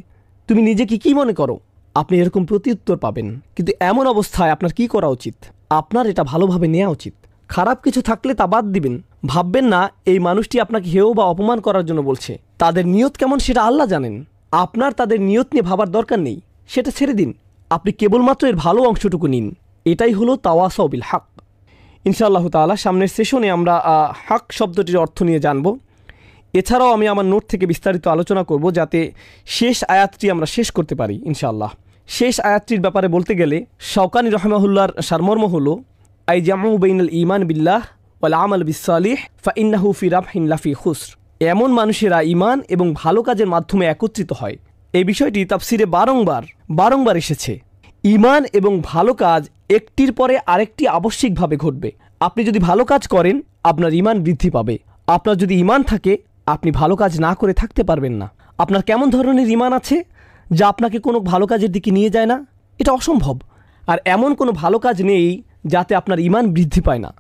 তুমি নিজেকে কি মনে করো? আপনি এরকম প্রত্যুত্তর পাবেন। কিন্তু এমন অবস্থায় আপনার কি করা উচিত? আপনার এটা ভালোভাবে নেওয়া উচিত। খারাপ কিছু থাকলে তা বাদ দিবেন। ভাববেন না এই মানুষটি আপনাকে হেয় বা অপমান করার জন্য বলছে। তাদের নিয়ত কেমন সেটা আল্লাহ জানেন। আপনার তাদের নিয়ত নিয়ে ভাবার দরকার নেই, সেটা ছেড়ে দিন। আপনি কেবলমাত্র এর ভালো অংশটুকু নিন। এটাই হলো তাওয়াসাউ বিল হক। ইনশাআল্লাহ তাআলা সামনের সেশনে আমরা হক শব্দটির অর্থ নিয়ে জানব। এছাড়াও আমি আমার নোট থেকে বিস্তারিত আলোচনা করব, যাতে শেষ আয়াতটি আমরা শেষ করতে পারি ইনশাআল্লাহ। শেষ আয়াতটির ব্যাপারে বলতে গেলে শাওকানি রাহিমাহুল্লাহর সারমর্ম হলো, আই জামু বাইনাল ঈমান বিল্লাহ ওয়াল আমাল বিসসালিহ ফাইন্নাহু ফি রাবহিন লাফি খুসর। এমন মানুষেরা ঈমান এবং ভালো কাজের মাধ্যমে একত্রিত হয়। এই বিষয়টি তাফসিরে বারংবার এসেছে। ঈমান এবং ভালো কাজ একটির পরে আরেকটি আবশ্যিকভাবে ঘটবে। আপনি যদি ভালো কাজ করেন আপনার ঈমান বৃদ্ধি পাবে। আপনার যদি ঈমান থাকে আপনি ভালো কাজ না করে থাকতে পারবেন না। আপনার কেমন ধরনের ঈমান আছে যা আপনাকে কোনো ভালো কাজের দিকে নিয়ে যায় না? এটা অসম্ভব। আর এমন কোনো ভালো কাজ নেই যাতে আপনার ঈমান বৃদ্ধি পায় না।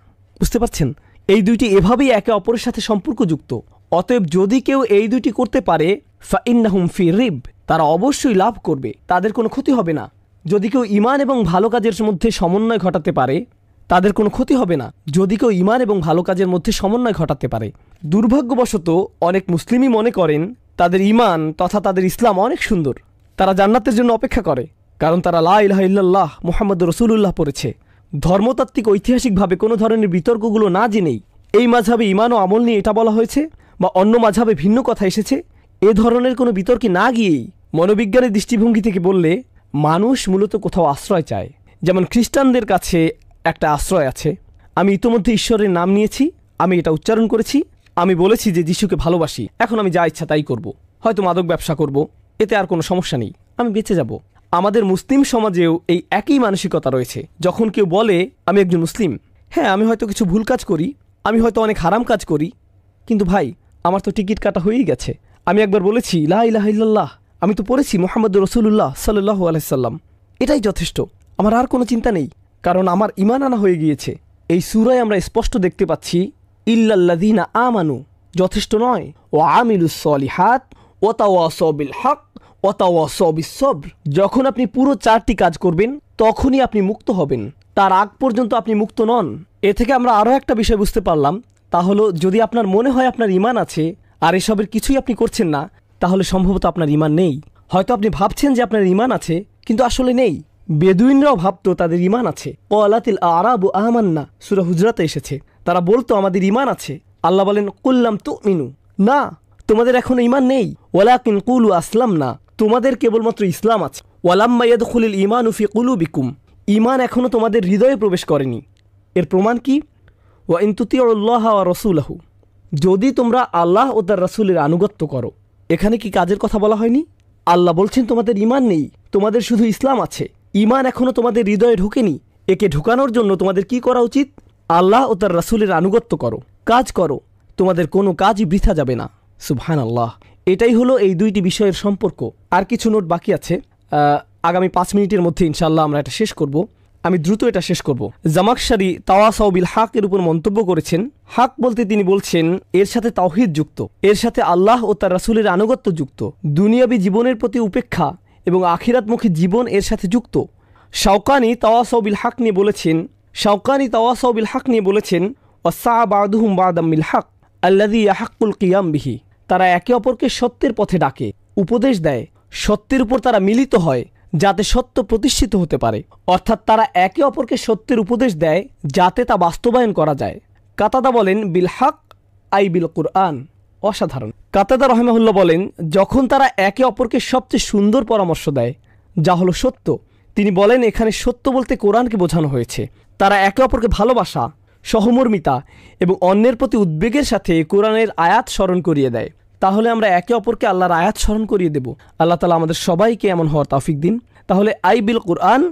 বুঝতে পারছেন? এই দুইটি এভাবেই একে অপরের সাথে সম্পর্কযুক্ত। অতএব যদি কেউ এই দুইটি করতে পারে ফাইন্নাহুম ফি রিব, তারা অবশ্যই লাভ করবে, তাদের কোনো ক্ষতি হবে না। যদি কেউ ঈমান এবং ভালো কাজের মধ্যে সমন্বয় ঘটাতে পারে তাদের কোনো ক্ষতি হবে না। যদি কেউ ঈমান এবং ভালো কাজের মধ্যে সমন্বয় ঘটাতে পারে। দুর্ভাগ্যবশত অনেক মুসলিমই মনে করেন তাদের ঈমান তথা তাদের ইসলাম অনেক সুন্দর। তারা জান্নাতের জন্য অপেক্ষা করে, কারণ তারা লা ইলাহা ইল্লাল্লাহ মুহাম্মাদুর রাসূলুল্লাহ পড়েছে। ধর্মতাত্ত্বিক ঐতিহাসিকভাবে কোনো ধরনের বিতর্কগুলো না জেনেই এই মাযহাবে ঈমান ও আমল নিয়ে এটা বলা হয়েছে, বা অন্য মাযহাবে ভিন্ন কথা এসেছে, এ ধরনের কোনো বিতর্কে না গিয়েই মনোবিজ্ঞানের দৃষ্টিভঙ্গি থেকে বললে মানুষ মূলত কোথাও আশ্রয় চায়। যেমন খ্রিস্টানদের কাছে একটা আশ্রয় আছে। আমি ইতোমধ্যে ঈশ্বরের নাম নিয়েছি, আমি এটা উচ্চারণ করেছি, আমি বলেছি যে যিশুকে ভালোবাসি, এখন আমি যা ইচ্ছা তাই করব। হয়তো মাদক ব্যবসা করব, এতে আর কোনো সমস্যা নেই, আমি বেঁচে যাব। আমাদের মুসলিম সমাজেও এই একই মানসিকতা রয়েছে। যখন কেউ বলে আমি একজন মুসলিম, হ্যাঁ আমি হয়তো কিছু ভুল কাজ করি, আমি হয়তো অনেক হারাম কাজ করি, কিন্তু ভাই আমার তো টিকিট কাটা হয়েই গেছে। আমি একবার বলেছি লা ইলাহা ইল্লাল্লাহ, আমি তো পড়েছি মুহাম্মাদুর রাসূলুল্লাহ সাল্লাল্লাহু আলাইহি সাল্লাম, এটাই যথেষ্ট, আমার আর কোনো চিন্তা নেই, কারণ আমার ঈমান আনা হয়ে গিয়েছে। এই সূরায় আমরা স্পষ্ট দেখতে পাচ্ছি ইল্লাল্লাযীনা আমানু যথেষ্ট নয়, ওয়া আমিলুস সলিহাত ওয়া তাওয়াসাউ বিল হক ওয়া তাওয়াসাউ বিস সবর। যখন আপনি পুরো 4টি কাজ করবেন তখনই আপনি মুক্ত হবেন, তার আগ পর্যন্ত আপনি মুক্ত নন। এ থেকে আমরা আরও একটা বিষয় বুঝতে পারলাম, তা হলো যদি আপনার মনে হয় আপনার ঈমান আছে আর এসবের কিছুই আপনি করছেন না, তাহলে সম্ভবত আপনার ঈমান নেই। হয়তো আপনি ভাবছেন যে আপনার ঈমান আছে, কিন্তু আসলে নেই। বেদুইনরাও ভাবতো তাদের ঈমান আছে। ক্বালাতিল আরাবু আমান্না, সূরা হুজরাতে এসেছে। তারা বলতো আমাদের ঈমান আছে। আল্লাহ বলেন কুল্লাম তুমিনু, না তোমাদের এখনো ঈমান নেই। ওয়ালাকিন কুলু আসলামনা, তোমাদের কেবলমাত্র ইসলাম আছে। ওয়ালাম্মা ইয়াদখুলুল ঈমানু ফি কুলুবিকুম, ঈমান এখনো তোমাদের হৃদয়ে প্রবেশ করেনি। এর প্রমাণ কি? ওয়া ইন তুতিউল্লাহ ওয়া রাসূলাহু, যদি তোমরা আল্লাহ ও তার রাসূলের আনুগত্য করো। এখানে কি কাজের কথা বলা হয়নি? আল্লাহ বলছেন তোমাদের ঈমান নেই, তোমাদের শুধু ইসলাম আছে, ঈমান এখনও তোমাদের হৃদয়ে ঢোকেনি। একে ঢোকানোর জন্য তোমাদের কি করা উচিত? আল্লাহ ও তার রাসূলের আনুগত্য করো, কাজ করো, তোমাদের কোনো কাজই বৃথা যাবে না। সুবহানাল্লাহ। এটাই হলো এই দুইটি বিষয়ের সম্পর্ক। আর কিছু নোট বাকি আছে, আগামী 5 মিনিটের মধ্যে ইনশাআল্লাহ আমরা এটা শেষ করব। আমি দ্রুত এটা শেষ করব। জামাখশারি তাওয়াসাউ বিল হকের উপর মন্তব্য করেছেন, হক বলতে তিনি বলছেন এর সাথে তাওহীদ যুক্ত, এর সাথে আল্লাহ ও তার রাসূলের আনুগত্য যুক্ত, দুনিয়াবী জীবনের প্রতি উপেক্ষা এবং আখিরাতমুখী জীবন এর সাথে যুক্ত। শাওকানি তাওয়াসাউ বিল হক নিয়ে বলেছেন ওয়াসা বাদুহুম বাদাম বিল হক আল্লাযী ইয়াহাক্কুল কিয়াম বিহি। তারা একে অপরকে সত্যের পথে ডাকে, উপদেশ দেয়, সত্যের উপর তারা মিলিত হয় যাতে সত্য প্রতিষ্ঠিত হতে পারে। অর্থাৎ তারা একে অপরকে সত্যের উপদেশ দেয় যাতে তা বাস্তবায়ন করা যায়। কাতাদা বলেন বিল হক আই বিল কুরআন। অসাধারণ। কাতাদা রহিমাহুল্লাহ বলেন যখন তারা একে অপরকে সবচেয়ে সুন্দর পরামর্শ দেয় যা হলো সত্য, তিনি বলেন এখানে সত্য বলতে কোরআনকে বোঝানো হয়েছে। তারা একে অপরকে ভালোবাসা, সহমর্মিতা এবং অন্যের প্রতি উদ্বেগের সাথে কোরআনের আয়াত স্মরণ করিয়ে দেয়। তাহলে আমরা একে অপরকে আল্লাহর আয়াত স্মরণ করিয়ে দেব। আল্লাহ তাআলা আমাদের সবাইকে এমন হওয়ার তৌফিক দিন। তাহলে আই বিল কুরআন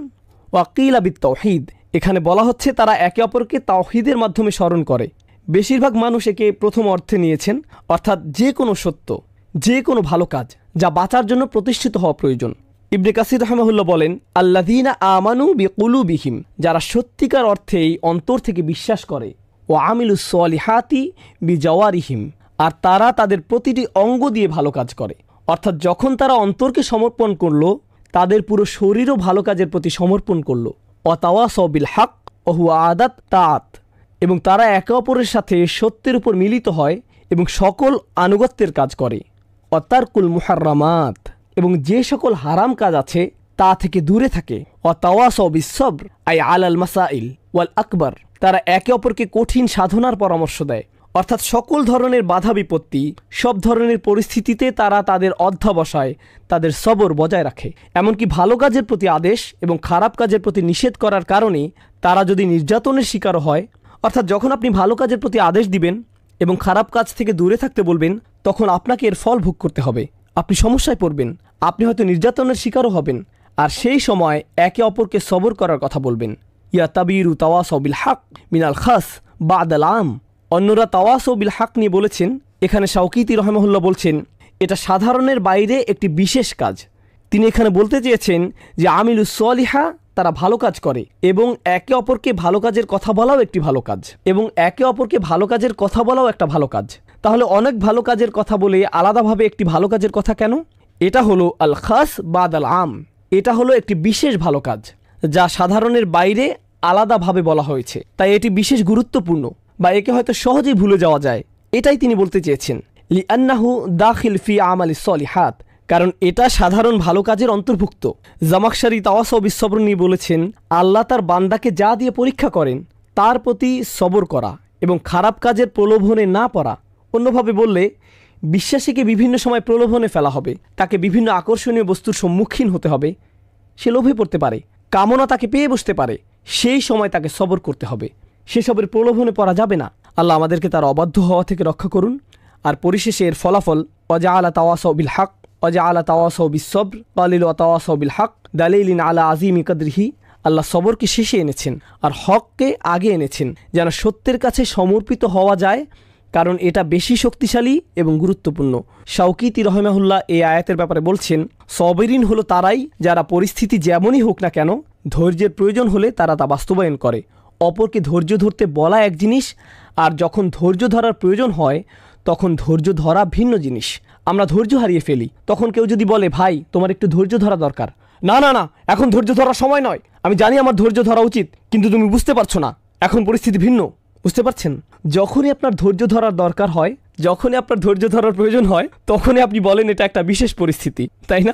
ওয়া কিলা বিত তাওহীদ, এখানে বলা হচ্ছে তারা একে অপরকে তাওহীদের মাধ্যমে স্মরণ করে। বেশিরভাগ মানুষ একে প্রথম অর্থে নিয়েছেন, অর্থাৎ যে কোনো সত্য, যে কোনো ভালো কাজ যা বাঁচার জন্য প্রতিষ্ঠিত হওয়া প্রয়োজন। ইবনে কাসির রাহিমাহুল্লাহ বলেন আল্লাযীনা আমানু বিকুলুবিহিম, যারা সত্যিকার অর্থেই অন্তর থেকে বিশ্বাস করে, ও আমিলুস সলিহাতি বিজাওয়ারিহিম, আর তারা তাদের প্রতিটি অঙ্গ দিয়ে ভালো কাজ করে। অর্থাৎ যখন তারা অন্তরকে সমর্পণ করলো, তাদের পুরো শরীরও ভালো কাজের প্রতি সমর্পণ করলো। ওয়াতাওয়াসাউ বিল হক ওয়া হুয়া আদাত তাআত, এবং তারা একে অপরের সাথে সত্যের উপর মিলিত হয় এবং সকল আনুগত্যের কাজ করে। ওয়াতারকুল মুহাররামাত, এবং যে সকল হারাম কাজ আছে তা থেকে দূরে থাকে। ওয়াতাওয়াসাউ বিস সবর আই আলাল মাসাইল ওয়াল আকবার, তারা একে অপরকে কঠিন সাধনার পরামর্শ দেয়। অর্থাৎ সকল ধরনের বাধা বিপত্তি, সব ধরনের পরিস্থিতিতে তারা তাদের অধ্যবসায়, তাদের সবর বজায় রাখে। এমনকি ভালো কাজের প্রতি আদেশ এবং খারাপ কাজের প্রতি নিষেধ করার কারণে তারা যদি নির্যাতনের শিকারও হয়, অর্থাৎ যখন আপনি ভালো কাজের প্রতি আদেশ দিবেন এবং খারাপ কাজ থেকে দূরে থাকতে বলবেন, তখন আপনাকে এর ফল ভোগ করতে হবে। আপনি সমস্যায় পড়বেন, আপনি হয়তো নির্যাতনের শিকারও হবেন, আর সেই সময় একে অপরকে সবর করার কথা বলবেন। ইয়া তাবিরু তাওয়াসাউ বিল হক মিনাল খাস বাদাল আম। অন্যরা তাওয়াসাউ বিল হক নিয়ে বলেছেন, এখানে শাওকিতি রহিমাহুল্লাহ বলছেন এটা সাধারণের বাইরে একটি বিশেষ কাজ। তিনি এখানে বলতে চেয়েছেন যে আমিলুস সলিহা, তারা ভালো কাজ করে এবং একে অপরকে ভালো কাজের কথা বলাও একটি ভালো কাজ, এবং একে অপরকে ভালো কাজের কথা বলাও একটা ভালো কাজ। তাহলে অনেক ভালো কাজের কথা বলে আলাদাভাবে একটি ভালো কাজের কথা কেন? এটা হলো আল খাস বাদাল আম, এটা হলো একটি বিশেষ ভালো কাজ যা সাধারণের বাইরে আলাদাভাবে বলা হয়েছে, তাই এটি বিশেষ গুরুত্বপূর্ণ, বা একে হয়তো সহজেই ভুলে যাওয়া যায়। এটাই তিনি বলতে চেয়েছেন। লিআন্নাহু দাখিল ফি আমালিস সলিহাত, কারণ এটা সাধারণ ভালো কাজের অন্তর্ভুক্ত। জামাখশারি তাওয়াসাউ বিস সবর নিয়ে বলেছেন আল্লাহ তার বান্দাকে যা দিয়ে পরীক্ষা করেন তার প্রতি সবর করা এবং খারাপ কাজের প্রলোভনে না পড়া। অন্যভাবে বললে বিশ্বাসীকে বিভিন্ন সময় প্রলোভনে ফেলা হবে, তাকে বিভিন্ন আকর্ষণীয় বস্তুর সম্মুখীন হতে হবে, সে লোভে পড়তে পারে, কামনা তাকে পেয়ে বসতে পারে, সেই সময় তাকে সবর করতে হবে, সেসবের প্রলোভনে পড়া যাবে না। আল্লাহ আমাদেরকে তার অবাধ্য হওয়া থেকে রক্ষা করুন। আর পরিশেষে এর ফলাফল ওয়াজআলা তাওয়াসাউ বিল হক ওয়াজআলা তাওয়াসাউ বিস সবর ক্বালিলু তাওয়াসাউ বিল হক দালিলিন আলা আযীমি কদরিহি। আল্লাহ সবরকে শেষে এনেছেন আর হককে আগে এনেছেন, যেন সত্যের কাছে সমর্পিত হওয়া যায়, কারণ এটা বেশি শক্তিশালী এবং গুরুত্বপূর্ণ। শাওকিতি রহিমাহুল্লাহ এই আয়াতের ব্যাপারে বলছেন সবরিন হলো তারাই যারা পরিস্থিতি যেমনই হোক না কেন ধৈর্যের প্রয়োজন হলে তারা তা বাস্তবায়ন করে। অপরকে ধৈর্য ধরতে বলা এক জিনিস, আর যখন ধৈর্য ধরার প্রয়োজন হয় তখন ধৈর্য ধরা ভিন্ন জিনিস। আমরা ধৈর্য হারিয়ে ফেলি। তখন কেউ যদি বলে ভাই তোমার একটু ধৈর্য ধরা দরকার, না না না এখন ধৈর্য ধরার সময় নয়, আমি জানি আমার ধৈর্য ধরা উচিত, কিন্তু তুমি বুঝতে পারছো না, এখন পরিস্থিতি ভিন্ন। বুঝতে পারছেন? যখনই আপনার ধৈর্য ধরার দরকার হয়, যখনই আপনার ধৈর্য ধরার প্রয়োজন হয়, তখনই আপনি বলেন এটা একটা বিশেষ পরিস্থিতি, তাই না?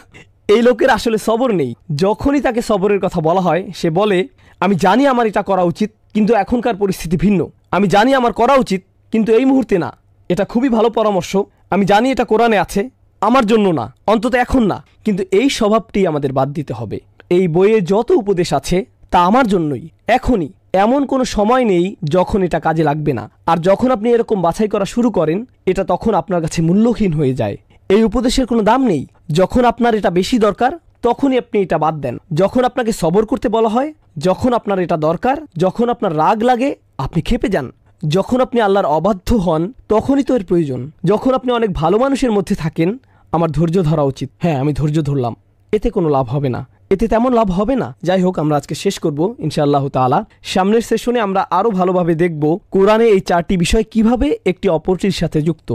এই লোকের আসলে সবর নেই। যখনই তাকে সবরের কথা বলা হয় সে বলে আমি জানি আমার এটা করা উচিত, কিন্তু এখনকার পরিস্থিতি ভিন্ন। আমি জানি আমার করা উচিত, কিন্তু এই মুহূর্তে না। এটা খুবই ভালো পরামর্শ, আমি জানি এটা কোরআনে আছে, আমার জন্য না, অন্তত এখন না। কিন্তু এই স্বভাবটি আমাদের বাদ দিতে হবে। এই বইয়ে যত উপদেশ আছে তা আমার জন্যই, এখনই, এমন কোনো সময় নেই যখন এটা কাজে লাগবে না। আর যখন আপনি এরকম বাছাই করা শুরু করেন, এটা তখন আপনার কাছে মূল্যহীন হয়ে যায়। এই উপদেশের কোনো দাম নেই। যখন আপনার এটা বেশি দরকার তখনই আপনি এটা বাদ দেন। যখন আপনাকে সবর করতে বলা হয়, যখন আপনার এটা দরকার, যখন আপনার রাগ লাগে, আপনি ক্ষেপে যান। যখন আপনি আল্লাহর অবাধ্য হন, তখনই তো এর প্রয়োজন। যখন আপনি অনেক ভালো মানুষের মধ্যে থাকেন, আমার ধৈর্য ধরা উচিত। হ্যাঁ, আমি ধৈর্য ধরলাম, এতে কোনো লাভ হবে না, এতে তেমন লাভ হবে না। যাই হোক, আমরা আজকে শেষ করব ইনশাআল্লাহ তাআলা। সামনের সেশনে আমরা আরও ভালোভাবে দেখব কোরআনে এই 4টি বিষয় কিভাবে একটি অপরটির সাথে যুক্ত।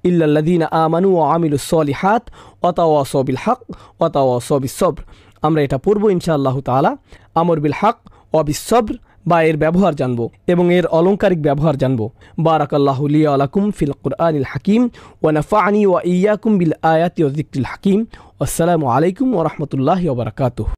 ইল্লাল্লাযীনা আমানু ওয়া আমিলুস সলিহাত ওয়া তাওয়াসাউ বিল হক ওয়া তাওয়াসাউ বিস সবর। আমরা এটা পড়ব ইনশাআল্লাহ তাআলা। আমর বিল হক ওয়া বিস সবর বা এর ব্যবহার জানব এবং এর অলংকারিক ব্যবহার জানব। বারাকাল্লাহু লি ওয়া লাকুম ফিল কুরআনিল হাকিম ওয়া নাফা'নি ওয়া ইয়্যাকুম বিল আয়াতি ওয়া যিকরিল হাকিম। আসসালামু আলাইকুম ওয়া রাহমাতুল্লাহি ওয়া বারাকাতুহু।